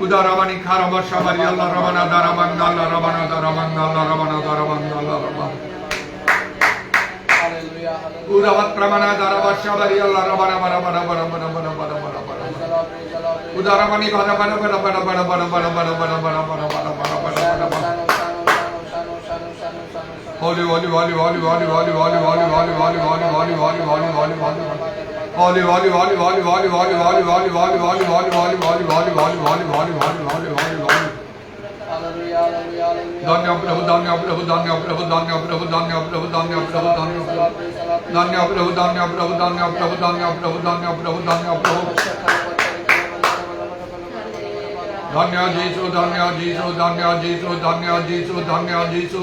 Udaramani Karamashamari Allah Ramana Daramandala Ramana Daramandala Ramana Daramandala Ramana Udavat Pramana Daravashabari Allah Ramana Baramana Baramana Baramana Baramana Udaramani Bada Bada Bada Bada Bada Bada Bada Bada Bada Bada Bada Bada Bada Bada Holy, holy, holy, holy, holy, holy, holy, holy, holy, holy, holy, holy, holy, holy, holy, holy. Holy, holy, holy, holy, holy, holy, holy, holy, holy, holy, holy, holy, holy, holy, holy, holy, holy, holy, holy, holy. Dhanya Prabhu, Dhanya Prabhu, Dhanya Prabhu, Dhanya Prabhu, Dhanya Prabhu, Dhanya Prabhu, Dhanya Prabhu, Dhanya Prabhu, Dhanya Prabhu, Dhanya Prabhu, Dhanya Prabhu, Dhanya Prabhu, Dhanya Prabhu. Dhanya Jesu, Dhanya Jesu, Dhanya Jesu, Dhanya Jesu, Dhanya Jesu.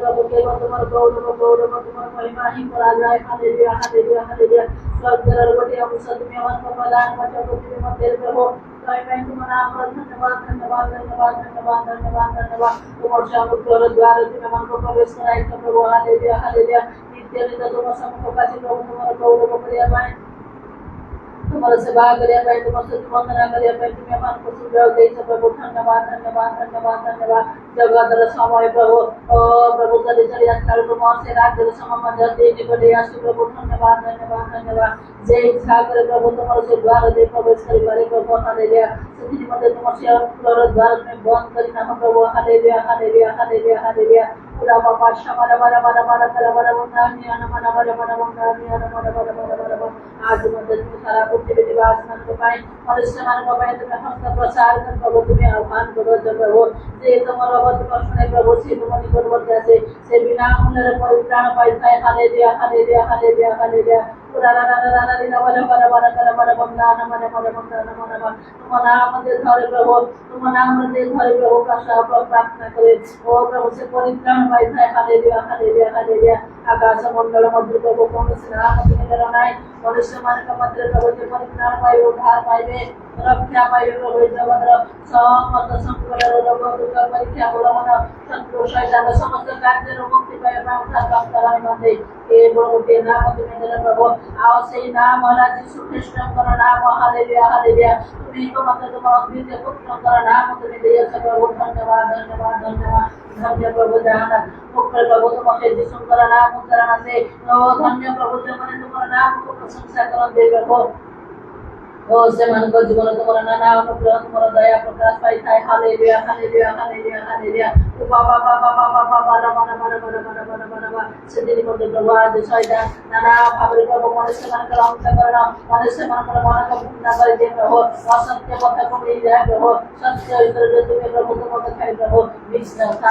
प्रभु केवल तुम्हारे गौरव गौरव तुम्हारे महिमा ही करा जाए। Hallelujah हालेलुया hallelujah. स्वर्ग दरबार हम सदमे मन को प्रदान बचा को तुम्हें मत दे प्रभु। मैं तुम्हारा आभार धन्यवाद धन्यवाद धन्यवाद धन्यवाद धन्यवाद धन्यवाद। तुम्हारे शामुक द्वार तुम्हें मन को प्रवेश कराए प्रभु। हालेलुया हालेलुया। नित्य नित्य तुम्हारे सम्मुख का प्रभु तुम्हारे गौरव करिया पाए। तुम्हारे सेवा करिया पाए तुम्हारे स्तुति वंदना करिया पाए। तुम्हें मन को सुझाव दे प्रभु। धन्यवाद धन्यवाद धन्यवाद धन्यवाद। जगत समय प्रभु ओ प्रभु चली चली आजकल तुम्हारे से राज्य समय मंदिर देने को दे आसु प्रभु। धन्यवाद धन्यवाद धन्यवाद। जय इच्छा करे प्रभु तुम्हारे से द्वार दे प्रवेश करी पारे प्रभु। हालेलुया। सच्ची मध्य तुम्हारे से द्वार में बंद करी ना प्रभु। हालेलुया हालेलुया हालेलुया हालेलुया। पूरा बाबा शमरा बरा बरा बरा बरा बरा बरा नियाना बरा बरा बरा बरा नियाना बरा बरा बरा बरा बरा। आज मध्य तुम सारा पृथ्वी दिवास मन को पाए मनुष्य मन को पाए तुम्हें हस्त प्रसार कर प्रभु। तुम्हें आह्वान करो जब प्रभु जे तुम्हारा वचन सुने प्रभु से तुम्हारी गुणवत्ता जैसे से बिना उन्हें परित्राण पाई थाए। हालेलुया हालेलुया हालेलुया हालेलुया। पूरा ला ला ला ला ला बरा बरा बरा बरा बरा बंदा ना मरे मरे बंदा ना मरे मरे। तुम नाम दे धरे प्रभु तुम नाम दे धरे प्रभु का सब प्रार्थना करे ओ प्रभु से परित्राण पाई थाए। हालेलुया हालेलुया हालेलुया। आकाश मंडल मध्य प्रभु कौन से नाम तुम्हें डराए मनुष्य मन का मध्य प्रभु से परित्राण पाए उद्धार पाइबे रक्षा पाइबे प्रभु। जगत समस्त संकट रोग दुख परीक्षा बोलवन शत्रु शैतान समस्त कार्य मुक्ति पाइबे उद्धार प्राप्त कराने बंदे ए प्रभु के नाम तुम्हें दे प्रभु। आओ से नाम वाला यीशु ख्रिस्ट का नाम। Hallelujah hallelujah. तुम्हें तो मतलब तुम्हारा अद्वितीय पुत्र का नाम तुम्हें दिया प्रभु। धन्यवाद धन्यवाद धन्यवाद धन्य प्रभु। जहां पुत्र प्रभु तुम्हारे यीशु का नाम उच्चारण से ओ धन्य प्रभु से मैंने तुम्हारा नाम को प्रशंसा कर दे प्रभु। ओ से मन को जीवन तुम्हारा नाम अनुग्रह तुम्हारा दया प्रकाश पाई थाए। हालेलुया हालेलुया हालेलुया हालेलुया। ओ बाबा बाबा बाबा बाबा रमन मन मन मन मन मन मन से दिन को प्रभु आज शैतान नाना भाବରେ प्रभु मनुष्य मन का अंत करना मनुष्य मन का मन को पूर्ण कर दे प्रभु। असत्य पथ को ले जाए प्रभु। सत्य इतर तुम्हें प्रभु तुमको खाए प्रभु। विश्वास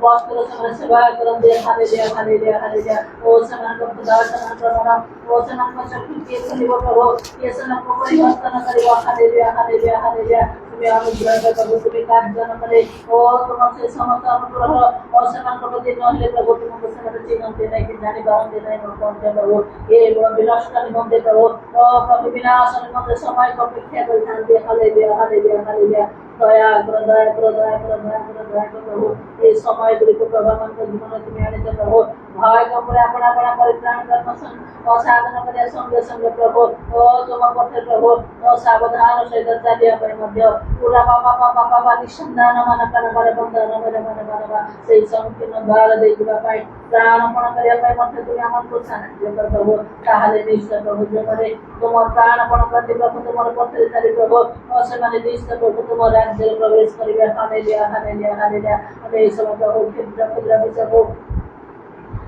वस्त्र समय सेवा कर दे। हालेलुया हालेलुया हालेलुया। ओ समान को खुदा समान प्रभु ओ समान को शक्ति के लिए प्रभु ये समान को परिवर्तन करियो। हालेलुया हालेलुया हालेलुया। तुम्हें अनुग्रह कर प्रभु तुम्हें कार्य न करे ओ तुमसे समस्त अनुग्रह और समान को दे नहले प्रभु तुमको समस्त जीवन दे नहीं कि जाने बारन दे नहीं कौन दे प्रभु। ये विनाश का निबंध दे प्रभु ओ प्रभु विनाश निबंध समय को अपेक्षा कर ध्यान दे। हालेलुया हालेलुया हालेलुया। दया करो दया करो दया करो दया करो दया करो प्रभु। ये समय गुलिक प्रभु मन को जीवन तुम्हें आने दे प्रभु। भय को पूरा अपना अपना परित्राण धर्म और साधन करे संगे संगे प्रभु ओ तुम पथे प्रभु ओ सावधान सहित चालिया पाए मध्य पूरा बाबा बाबा बाबा निसंधान मन कर बरे बंधन बरे मन बरे से संकीर्ण द्वार दे दिबा पाए प्राणपण करिया पाए मध्य तुम्हें मन को साथ दे प्रभु। ताहले निश्चय प्रभु जो मरे तुम प्राणपण करते प्रभु तुम पथे चाली प्रभु और से माने निश्चय प्रभु तुम राज्य प्रवेश करिवे। हालेलुया हालेलुया हालेलुया। अरे सब प्रभु क्षुद्र क्षुद्र विषय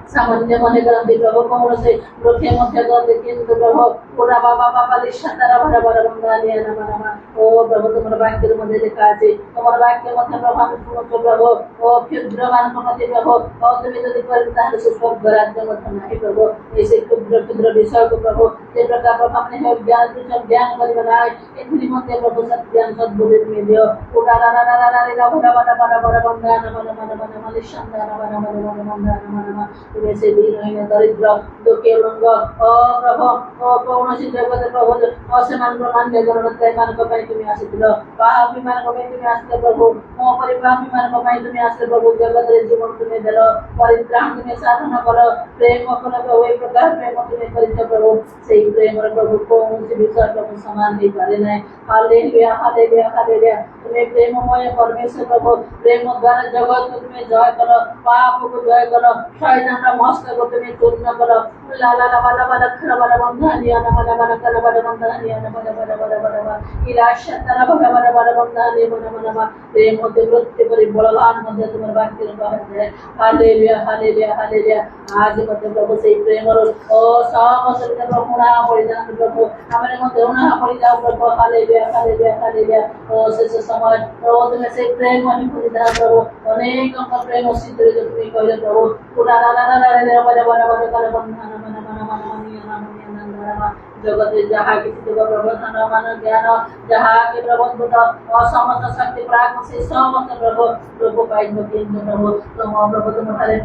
सामान्य मने करते प्रभु कौन से लोके मध्य करते किंतु प्रभु पूरा बाबा बाबा निशांतारा भरा भरा बंगालिया नम नम ओ प्रभु तुम्हारे वाक्य मध्य लिखा है तुम्हारे वाक्य मध्य प्रभु हम सुनो प्रभु ओ क्षुद्रवान को मध्य प्रभु और तुम्हें यदि करता है स्वर्ग राज्य मध्य नहीं प्रभु। ऐसे क्षुद्र क्षुद्र विषय को प्रभु ये प्रकार प्रभु हमने है ज्ञान तुझे ज्ञान कर बनाए इतनी मध्य प्रभु सत्य ज्ञान सद्बुद्धि में दियो पूरा रा रा रा रा रा भरा भरा भरा भरा बंगालिया नम नम नम नम निशांतारा भरा भरा भरा बंगालिया नम तुम्हें से दीनहीन दरिद्र दुखे रंग ओ प्रभु ओ कौन सी जगत प्रभु असमान प्रमाण के गणनत्रय मान को पाई तुम्हें आसीथिल पापी मान को पाई तुम्हें आसीथिल प्रभु मो परिपापी मान को पाई तुम्हें आसीथिल प्रभु। जगत रे जीवन तुम्हें देलो परित्राण तुम्हें साधन करो प्रेम करो प्रभु एक प्रकार प्रेम तुम्हें करित प्रभु सेही प्रेम रे प्रभु कौन सी विषय प्रभु समान नहीं पारे नहीं। हालेलुया हालेलुया हालेलुया। तुम्हें प्रेममय परमेश्वर प्रभु प्रेम द्वारा जगत को तुम्हें जय करो पाप को जय करो शैतान का मस्त को तुम्हें चूर्ण करो ला ला ला बाला बाला खरा बाला बंधानिया ना बाला बाला खरा बाला बंधानिया ना बाला बाला बाला बाला इलाशा तरा बाला बाला बाला बंधानिया मना मना मा प्रेम होते वृत्ति परि बलवान मध्य तुम्हारे वाक्य में है। हालेलुया हालेलुया हालेलुया। आज मध्य प्रभु से प्रेम और ओ समस्त प्रभु ना पड़ी जान प्रभु हमारे मध्य ना पड़ी जाओ प्रभु। हालेलुया हालेलुया हालेलुया। ओ से समय ओ तुम्हें से प्रेम मन पड़ी जाओ प्रभु अनेक का प्रेम सिद्ध जो तुम्हें कहले प्रभु पूरा ला ला ला ला ला बाला बाला बाला बंधन मन मन मन मन जगते जहाँ किसी देव प्रबोधन मान ज्ञान जहाँ के प्रबोध असमस्त शक्ति प्राग से समस्त प्रभु प्रभु पाइब केन्द्र प्रभु तुम प्रभु तुम्हारे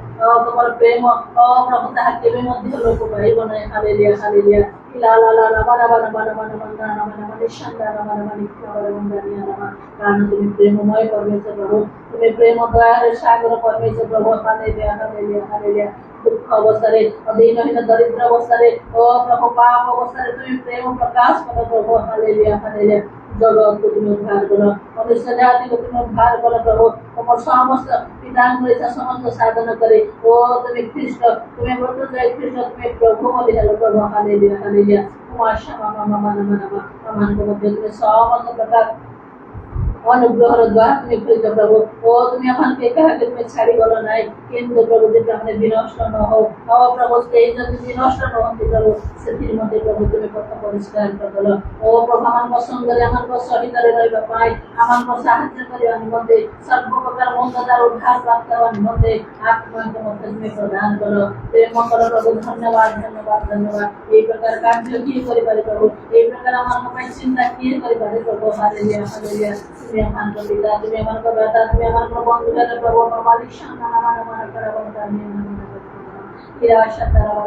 तुम प्रेम प्रभु ताहा केबे मध्य लोक पाइब नै हालेलुया हालेलुया ला ला ला ला बना बना बना बना बना बना बना निशंदा बना बना निखर बंदनिया बना कारण तुम प्रेममय परमेश्वर प्रभु तुम प्रेम दयार सागर परमेश्वर प्रभु हालेलुया हालेलुया हालेलुया दुख अवस्था अधीनहीन दरिद्र अवस्था प्रभु पाप अवस्था तुम प्रेम प्रकाश कर प्रभु हालेलुया हालेलुया जगत को तुम उद्धार करो मनुष्य जाति को तुम उद्धार करो प्रभु तुम समस्त पितांग समस्त साधन करे ओ तुम ख्रीष्ट तुम्हें व्रत ख्रीष्ट तुम्हें प्रभु बोली हेलो प्रभु हालेलुया हालेलुया तुम आशा मामा मामा नम नम मान को मध्य तुम्हें समस्त प्रकार अनुग्रह द्वारा तुम्हें कृत प्रभु ओ तुम्हें अपन के कहा कि तुम्हें छाड़ी गलो नाई किंतु प्रभु जे हमने विनष्ट न हो ओ प्रभु से जति विनष्ट न होते प्रभु सेतिर मध्ये प्रभु तुम्हें पथ परिष्कार कर दलो ओ प्रभु अमन को संगरे अमन को सहित रहबा पाई अमन को सहायता करिया निमंते सर्व प्रकार मंददार उद्धार प्राप्त करवा निमंते आत्मा को मध्य तुम्हें प्रदान करो प्रेम करो प्रभु धन्यवाद धन्यवाद धन्यवाद ए प्रकार कार्य की करि पारे प्रभु ए प्रकार अमन को चिंता की करि पारे प्रभु हालेलुया हालेलुया तुम्हें अमन को पिता तुम्हें अमन को दाता तुम्हें अमन को बंधु प्रभु मालिक शान नाम नाम कर बंदा निराशा तरह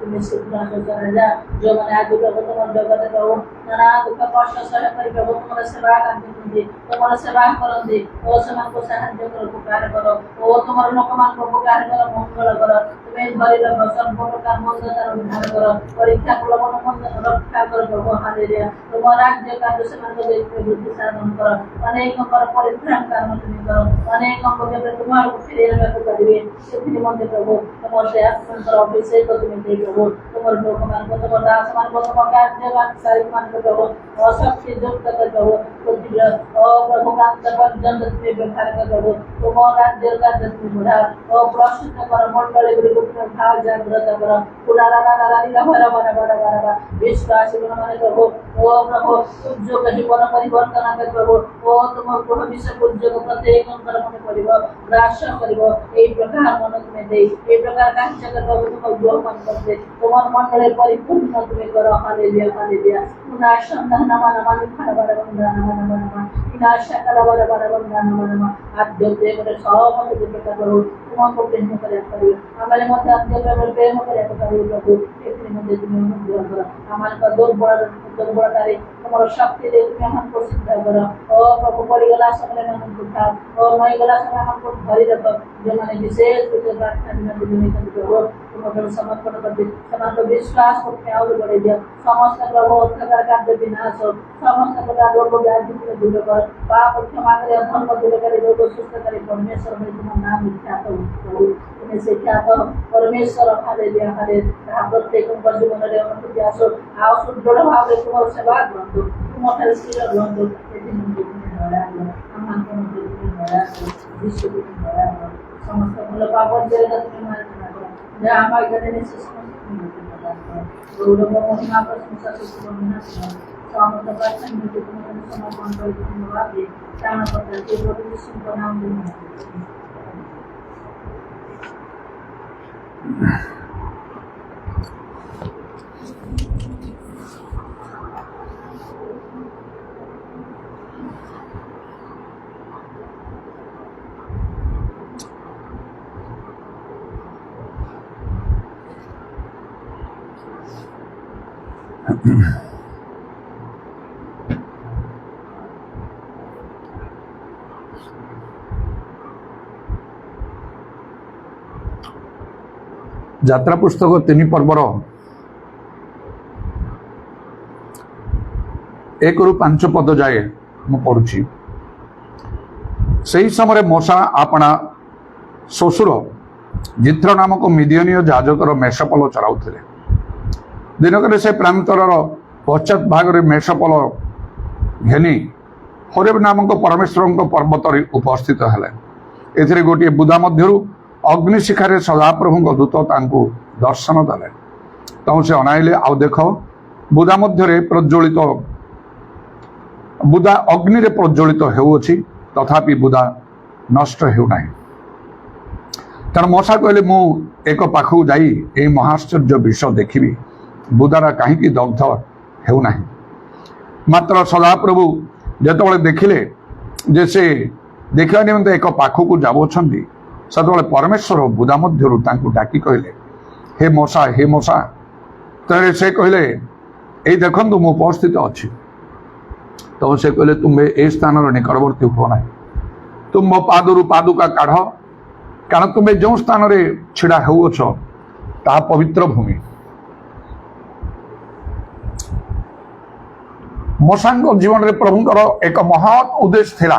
तुम्हें सुखना राजा जो मैंने आज प्रभु तुम जगत प्रभु नाना दुख कष्ट सह कर प्रभु तुम सेवा करते तुम सेवा करते ओ समान को साहाय्य करो उपकार करो ओ तुम लोक मान को उपकार करो मंगल करो तुम्हें धरी रखो सब प्रकार मंदतार उद्धार करो परीक्षा प्रलोभन मंद रक्षा करो प्रभु हालेलुया तुम राज्य कार्य समान को देख बुद्धि साधन करो अनेक परित्राण कर्म तुम्हें करो अनेक को तुम्हारे को फेर करिवे से मध्य प्रभु तुम से आत्मकर अभिषेक तुम्हें दे प्रभु तुम लोक मान को तुम दास मान को तुम कार्यवान कार्य मान को प्रभु अशक्ति युक्त कर प्रभु बुद्धि ओ प्रभु कांत पर्यंत तुम्हें व्यवहार कर प्रभु तुम राज्य कार्य तुम्हें बढ़ा ओ प्रस्तुत कर मंडली गुरु तुम्हें भाव जागृत कर पुराना नारायण भरा भरा भरा भरा विश्वास माने प्रभु ओ प्रभु उद्योग जीवन परिवर्तन कर प्रभु ओ तुम भविष्य उद्योग प्रत्येक अंतर मन पड़िबो ग्रास करिवो ए प्रकार मन तुम्हें दे ए प्रकार कार्य कर प्रभु तुम ग्रहण करते तुम मंडली परिपूर्ण तुम्हें करो हालेलुया हालेलुया पुनाशम नाम नाम निखर भरा बंदा नाम नाम नाम विनाश कर भरा भरा बंदा नाम नाम आद्य प्रेम रे सब प्रकार प्रभु तुमको प्रेम करे करियो हमारे मध्य आद्य प्रेम करे करियो प्रभु एथि मध्य तुम्हें अनुग्रह करो हमारे का दुर्बलतारे तुम्हारा शक्ति दे तुम्हें हमको सिद्ध करो ओ प्रभु पड़ी गला समय मन को उठाओ और नई गला समय हमको धरी रखो जो माने विशेष रूप से प्रार्थना में प्रभु तुम अपने समर्पण कर दे समान विश्वास को और बढ़े दिया समस्त प्रभु प्रकार कार्य विनाश हो समस्त प्रकार रोग व्याधि को दूर कर पाप क्षमा करे अधर्म को दूर करे रोग सुस्त करे परमेश्वर में तुम्हारा नाम विख्यात हो तुम्हें शिख्यात परमेश्वर हालेलुया हालेलुया प्रत्येक जीवन रे अनुमति आसो आओ सुदृढ़ भाव रे तुम सेवा करतो तुम ठारे स्थिर रहतो एदिन आमान को विश्व को समस्त भल पाप जगत तुम्हें मार जय हमारे गणे ने गौरव महिमा प्रशंसा सुबह समस्त प्रार्थना में तुम्हें समर्पण कर धन्यवाद दे प्राण पत्र के प्रभु यीशु का नाम में ଯାତ୍ରା ପୁସ୍ତକ 3 ପର୍ବର 1 ରୁ 5 ପଦ ଯାଏ ମୁଁ ପଢୁଛି। ସେହି ସମୟରେ ମୋଶା ଆପଣା ଶ୍ୱଶୁର ଜିଥ୍ରୋ ନାମକ ମିଦିୟନୀୟ ଯାଜକର ମେଷପଲ ଚରାଉଥିଲେ। ଦିନକରେ ସେ ପ୍ରାନ୍ତରର ପଶ୍ଚାତ ଭାଗରେ ମେଷପଲ ଘେନି ହୋରେବ ନାମକ ପରମେଶ୍ୱରଙ୍କ ପର୍ବତରେ ଉପସ୍ଥିତ ହେଲେ। ଏଥିରେ ଗୋଟିଏ ବୁଦା ମଧ୍ୟରୁ ଅଗ୍ନିଶିଖାରେ ସଦାପ୍ରଭୁଙ୍କ ଦୂତ ତାଙ୍କୁ ଦର୍ଶନ ଦେଲେ। ତେଣୁ ସେ ଅନାଇଲେ, ଆଉ ଦେଖ ବୁଦା ମଧ୍ୟରେ ବୁଦା ଅଗ୍ନିରେ ପ୍ରଜ୍ୱଳିତ ହେଉଅଛି, ତଥାପି ବୁଦା ନଷ୍ଟ ହେଉନାହିଁ। ତେଣୁ ମୋଶା କହିଲେ, ମୁଁ ଏକ ପାଖକୁ ଯାଇ ଏହି ମହାଶ୍ଚର୍ଯ୍ୟ ବିଷୟ ଦେଖିବି। ବୁଦାଟା କାହିଁକି ଦଗ୍ଧ ହେଉନାହିଁ। ମାତ୍ର ସଦାପ୍ରଭୁ ଯେତେବେଳେ ଦେଖିଲେ ଯେ ସେ ଦେଖିବା ନିମନ୍ତେ ଏକ ପାଖକୁ ଯାଉଅଛନ୍ତି, ସେତେବେଳେ ପରମେଶ୍ୱର ବୁଦା ମଧ୍ୟରୁ ତାଙ୍କୁ ଡାକି କହିଲେ, ହେ ମଶା, ହେ ମଶା। ତେଣୁ ସେ କହିଲେ, ଏଇ ଦେଖନ୍ତୁ ମୁଁ ଉପସ୍ଥିତ ଅଛି। ତ ସେ କହିଲେ, ତୁମେ ଏ ସ୍ଥାନର ନିକଟବର୍ତ୍ତୀ ହୁଅ ନାହିଁ, ତୁମ ପାଦରୁ ପାଦୁକା କାଢ଼, କାରଣ ତୁମେ ଯେଉଁ ସ୍ଥାନରେ ଛିଡ଼ା ହେଉଅଛ ତାହା ପବିତ୍ର ଭୂମି। ମଶାଙ୍କ ଜୀବନରେ ପ୍ରଭୁଙ୍କର ଏକ ମହତ୍ ଉଦ୍ଦେଶ୍ୟ ଥିଲା।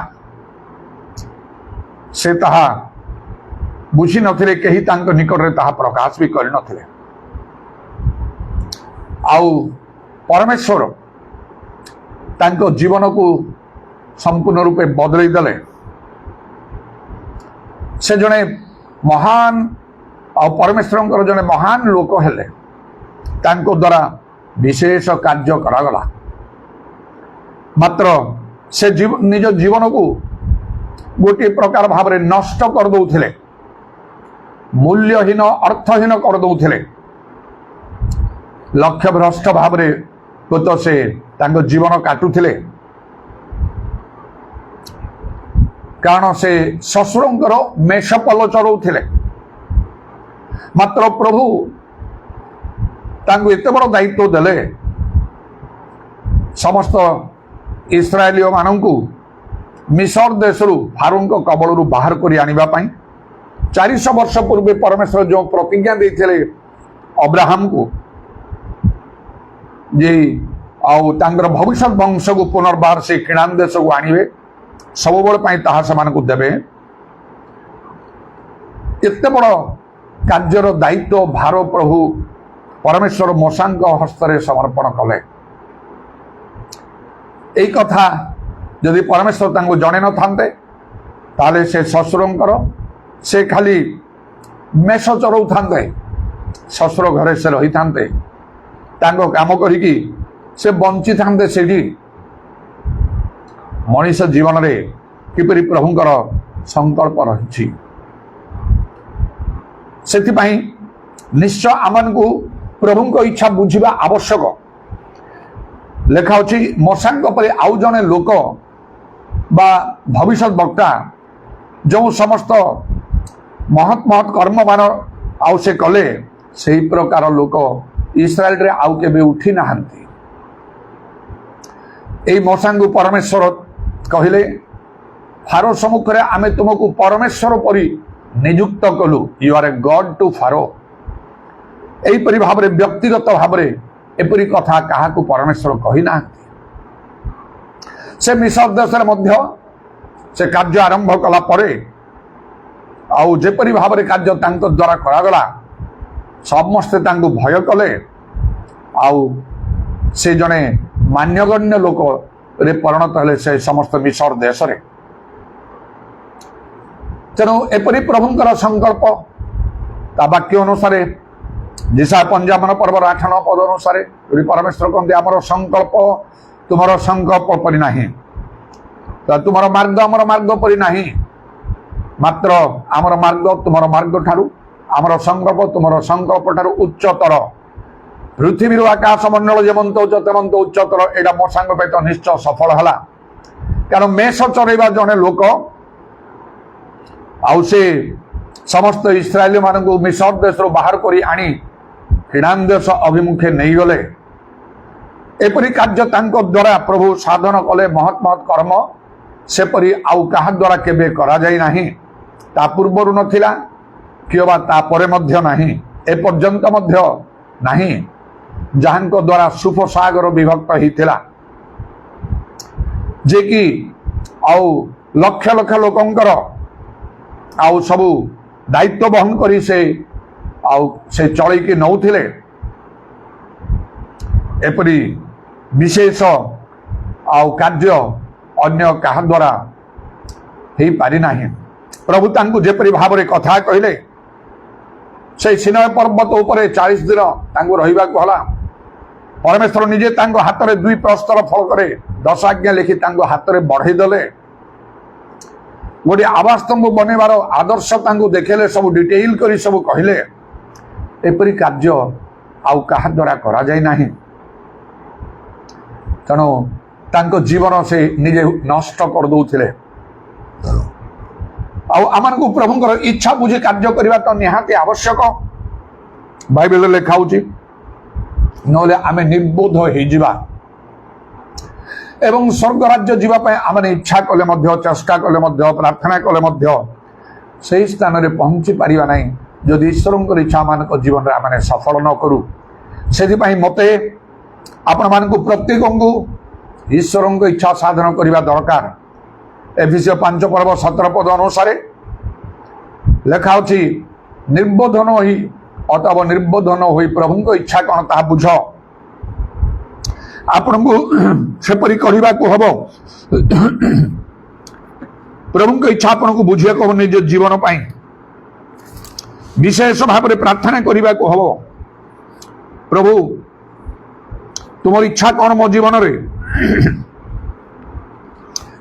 ସେ ତାହା ବୁଝିନଥିଲେ, କେହି ତାଙ୍କ ନିକଟରେ ତାହା ପ୍ରକାଶ ବି କରିନଥିଲେ। ଆଉ ପରମେଶ୍ୱର ତାଙ୍କ ଜୀବନକୁ ସମ୍ପୂର୍ଣ୍ଣ ରୂପେ ବଦଳେଇ ଦେଲେ। ସେ ଜଣେ ମହାନ ଆଉ ପରମେଶ୍ୱରଙ୍କର ଜଣେ ମହାନ ଲୋକ ହେଲେ। ତାଙ୍କ ଦ୍ୱାରା ବିଶେଷ କାର୍ଯ୍ୟ କରାଗଲା। ମାତ୍ର ସେ ନିଜ ଜୀବନକୁ ଗୋଟିଏ ପ୍ରକାର ଭାବରେ ନଷ୍ଟ କରିଦେଉଥିଲେ, ମୂଲ୍ୟହୀନ ଅର୍ଥହୀନ କରିଦେଉଥିଲେ। ଲକ୍ଷ୍ୟଭ୍ରଷ୍ଟ ଭାବରେ ସେ ତାଙ୍କ ଜୀବନ କାଟୁଥିଲେ, କାରଣ ସେ ଶ୍ୱଶୁରଙ୍କର ମେଷପଲ ଚଳଉଥିଲେ। ମାତ୍ର ପ୍ରଭୁ ତାଙ୍କୁ ଏତେ ବଡ଼ ଦାୟିତ୍ୱ ଦେଲେ, ସମସ୍ତ ଇସ୍ରାଏଲୀୟ ମାନଙ୍କୁ ମିଶର ଦେଶରୁ ଫାରୋଙ୍କ କବଳରୁ ବାହାର କରି ଆଣିବା ପାଇଁ 400 ବର୍ଷ ପୂର୍ବେ ପରମେଶ୍ୱର ଯେଉଁ ପ୍ରତିଜ୍ଞା ଦେଇଥିଲେ ଅବ୍ରାହମକୁ, ଯେ ଆଉ ତାଙ୍କର ଭବିଷ୍ୟତ ବଂଶକୁ ପୁନର୍ବାର ସେ କିଣାନ ଦେଶକୁ ଆଣିବେ, ସବୁବେଳେ ପାଇଁ ତାହା ସେମାନଙ୍କୁ ଦେବେ। ଏତେ ବଡ଼ କାର୍ଯ୍ୟର ଦାୟିତ୍ୱ ଭାର ପ୍ରଭୁ ପରମେଶ୍ୱର ମଶାଙ୍କ ହସ୍ତରେ ସମର୍ପଣ କଲେ। এই କଥା ଯଦି ପରମେଶ୍ୱର ତାଙ୍କୁ ଜଣେଇ ନଥାନ୍ତେ, ତାହେଲେ ସେ ଶ୍ୱଶୁରଙ୍କର ସେ ଖାଲି ମେଷ ଚରଉଥାନ୍ତେ, ଶ୍ୱଶୁର ଘରେ ସେ ରହିଥାନ୍ତେ, ତାଙ୍କ କାମ କରିକି ସେ ବଞ୍ଚିଥାନ୍ତେ ସେଠି। ମଣିଷ ଜୀବନରେ କିପରି ପ୍ରଭୁଙ୍କର ସଂକଳ୍ପ ରହିଛି, ସେଥିପାଇଁ ନିଶ୍ଚୟ ଆମମାନଙ୍କୁ ପ୍ରଭୁଙ୍କ ଇଚ୍ଛା ବୁଝିବା ଆବଶ୍ୟକ। ଲେଖା ଅଛି, ମଶାଙ୍କ ପରି ଆଉ ଜଣେ ଲୋକ ବା ଭବିଷ୍ୟତ ବକ୍ତା ଯେଉଁ ସମସ୍ତ ମହତ୍ ମହତ୍ କର୍ମମାନ ଆଉ ସେ କଲେ, ସେହି ପ୍ରକାର ଲୋକ ଇସ୍ରାଏଲରେ ଆଉ କେବେ ଉଠି ନାହାନ୍ତି। ଏଇ ମଶାଙ୍କୁ ପରମେଶ୍ୱର କହିଲେ, ଫାରୋ ସମ୍ମୁଖରେ ଆମେ ତୁମକୁ ପରମେଶ୍ୱର ପରି ନିଯୁକ୍ତ କଲୁ, you are a god to Pharaoh. ଏହିପରି ଭାବରେ ବ୍ୟକ୍ତିଗତ ଭାବରେ ଏପରି କଥା କାହାକୁ ପରମେଶ୍ୱର କହିନାହାନ୍ତି। ସେ ମିଶର ଦେଶରେ ମଧ୍ୟ ସେ କାର୍ଯ୍ୟ ଆରମ୍ଭ କଲା ପରେ ଆଉ ଯେପରି ଭାବରେ କାର୍ଯ୍ୟ ତାଙ୍କ ଦ୍ୱାରା କରାଗଲା, ସମସ୍ତେ ତାଙ୍କୁ ଭୟ କଲେ, ଆଉ ସେ ଜଣେ ମାନ୍ୟଗଣ୍ୟ ଲୋକରେ ପରିଣତ ହେଲେ ସେ ସମସ୍ତ ମିଶର ଦେଶରେ। ତେଣୁ ଏପରି ପ୍ରଭୁଙ୍କର ସଂକଳ୍ପ ତା ବାକ୍ୟ ଅନୁସାରେ ଯେସା 55 ପର୍ବର 8-9 ପଦ ଅନୁସାରେ ପରମେଶ୍ୱର କହନ୍ତି, ଆମର ସଂକଳ୍ପ ତୁମର ସଂକଳ୍ପ ପରି ନାହିଁ, ତୁମର ମାର୍ଗ ଆମର ମାର୍ଗ ପରି ନାହିଁ, ମାତ୍ର ଆମର ମାର୍ଗ ତୁମର ମାର୍ଗ ଠାରୁ, ଆମର ସଂକଳ୍ପ ତୁମର ସଂକଳ୍ପ ଠାରୁ ଉଚ୍ଚତର। ପୃଥିବୀରୁ ଆକାଶ ମଣ୍ଡଳ ଯେମନ୍ତ ଉଚ୍ଚ ତେମନ୍ତ ଉଚ୍ଚତର। ଏଇଟା ମଶାଙ୍କ ପାଇଁ ତ ନିଶ୍ଚୟ ସଫଳ ହେଲା, କାରଣ ମେଷ ଚରେଇବା ଜଣେ ଲୋକ, ଆଉ ସେ ସମସ୍ତ ଇସ୍ରାଏଲୀ ମାନଙ୍କୁ ମିଶର ଦେଶରୁ ବାହାର କରି ଆଣି କିଣାନ ଦେଶ ଅଭିମୁଖେ ନେଇଗଲେ। ଏପରି କାର୍ଯ୍ୟ ତାଙ୍କ ଦ୍ୱାରା ପ୍ରଭୁ ସାଧନ କଲେ, ମହତ୍ ମହତ୍ କର୍ମ ସେପରି ଆଉ କାହା ଦ୍ୱାରା କେବେ କରାଯାଇ ନାହିଁ। ତା ପୂର୍ବରୁ ନଥିଲା, କିମ୍ବା ତାପରେ ମଧ୍ୟ ନାହିଁ, ଏପର୍ଯ୍ୟନ୍ତ ମଧ୍ୟ ନାହିଁ, ଯାହାଙ୍କ ଦ୍ୱାରା ସୁଫସାଗର ବିଭକ୍ତ ହେଇଥିଲା, ଯେ କି ଆଉ ଲକ୍ଷ ଲକ୍ଷ ଲୋକଙ୍କର ଆଉ ସବୁ ଦାୟିତ୍ୱ ବହନ କରି ସେ ଚଳେଇକି ନଉଥିଲେ। ଏପରି ବିଶେଷ ଆଉ କାର୍ଯ୍ୟ ଅନ୍ୟ କାହା ଦ୍ୱାରା ହେଇପାରି ନାହିଁ। ପ୍ରଭୁ ତାଙ୍କୁ ଯେପରି ଭାବରେ କଥା କହିଲେ, সেই ସିନାଇ ପର୍ବତ ଉପରେ 40 ଦିନ ତାଙ୍କୁ ରହିବାକୁ ହେଲା। ପରମେଶ୍ୱର ନିଜେ ତାଙ୍କ ହାତରେ 2 ପ୍ରସ୍ତର ଫଳକରେ 10 ଆଜ୍ଞା ଲେଖି ତାଙ୍କ ହାତରେ ବଢ଼େଇ ଦେଲେ। ଗୋଟିଏ ଆବାସସ୍ତମ୍ଭ ବନେଇବାର ଆଦର୍ଶ ତାଙ୍କୁ ଦେଖେଇଲେ, ସବୁ ଡିଟେଇଲ କରି ସବୁ କହିଲେ। ଏପରି କାର୍ଯ୍ୟ आउ कहा द्वारा करा जाए नहीं तेणु तांको जीवन से निजे नष्ट कर दौले आम को प्रभुंकर इच्छा बुझी कार्य करने तो निहाती आवश्यक बाइबल लिखा नले आम निर्बोध हो एवं स्वर्ग राज्य जीवाई आम इच्छा कले चेष्टा कले प्रार्थना कले से स्थान में पहुंची पारिबा नहीं जदि ईश्वर इच्छा मान जीवन में आम सफल न करूँ से मते आपण मान प्रत्येक को ईश्वर को इच्छा साधन करने दरकार एफिसियो 5 पर्व 17 पद अनुसार लेखा अछि निर्बोधन होई अथवा निर्बोधन होई प्रभु को इच्छा कौन ता बुझ आपण को सेपरी करबा को हबो प्रभु को इच्छा आपण को बुझिया को निज जीवन पाई विशेष भाव में प्रार्थना करबा को हबो प्रभु तुम इच्छा कौन मो जीवन रे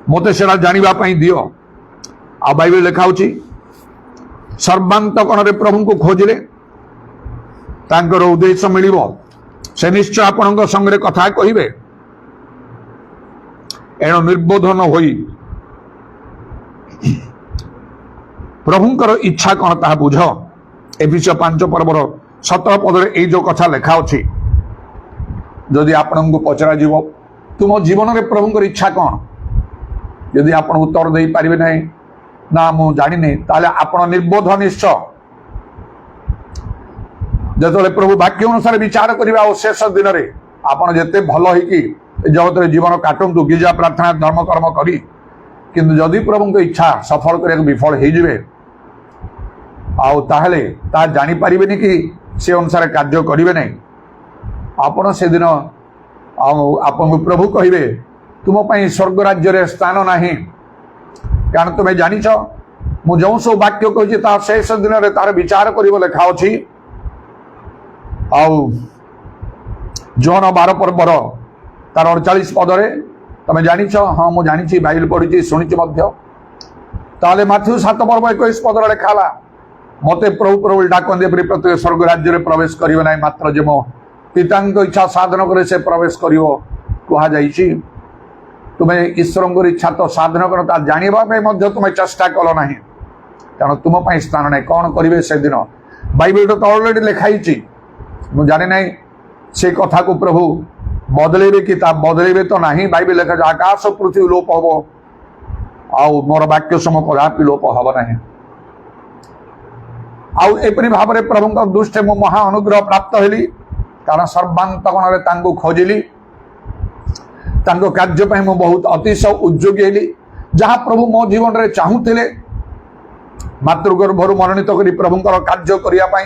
मते सेरा जानिबा पई दियो आ बाइबल लिखा होची सर्वांतकरण रे प्रभु को खोजले तांकर उद्देश्य मिलिबो से निश्चय आपनक संगे कथा कहिबे एणो निर्बोधन होई प्रभुंकर इच्छा कौन ता बुझ एफिसियो 5 पर्वर 17 पद रे जो कथा लिखा होची जदि आपन को पचरा जीव तुम जीवन रे प्रभुंकर इच्छा कौन यदि आप उत्तर दे पारे ना ना मु जानी ताले आपण निर्बोध निश्चय जो प्रभु वाक्य अनुसार विचार करवा और शेष दिन में आपड़ जिते भल हो जगत जीवन काटू गिजा प्रार्थना धर्म कर्म करी किंतु जदि प्रभु को इच्छा सफल करने विफल हो जापर कि से अनुसार कार्य करेंगे नहीं आपण से दिन आपन प्रभु कहे तुम स्वर्ग राज्य स्थान नहीं कारण तुम्हें जानिच मु जो सब वाक्य कही शेष दिन में तार विचार कर लेखा अच्छी जोन 12 पर्वर तार 48 पदरे तुम्हें जानिच हाँ मुझे जानी बाइबल पढ़ी शुणी ताले माथ्यू 7 पर्व 21 पदर लेखाला मते प्रभु प्रभु डाकते प्रत्येक स्वर्ग राज्य में प्रवेश करिवे ना मात्र जे मो पिता इच्छा साधन करे से प्रवेश करिवो कहा जाइछि तुम्हें ईश्वर इच्छा तो साधन कर जाना तुम्हें चेष्टा कल ना कारण तुम स्थान नहीं कौन करेंगे से दिन बाइबल तो अलरेडी लिखाई मुझे जानी ना से कथा को प्रभु बदलेबे कि बदलेबे तो नहीं बाइबल लिखा आकाश पृथ्वी लोप हम आउ मोर वाक्य सम कदापि लोप हम ना आउपरी भाव में प्रभु दृष्टि मु महा अनुग्रह प्राप्त हेली कारण सर्वांतकरण खोजिली कार्य मु बहुत अतिशय उद्योगी हेली जहाँ प्रभु मो जीवन में चाहूले मातृगर्भर मनोनीत कर प्रभुंर कार्य करने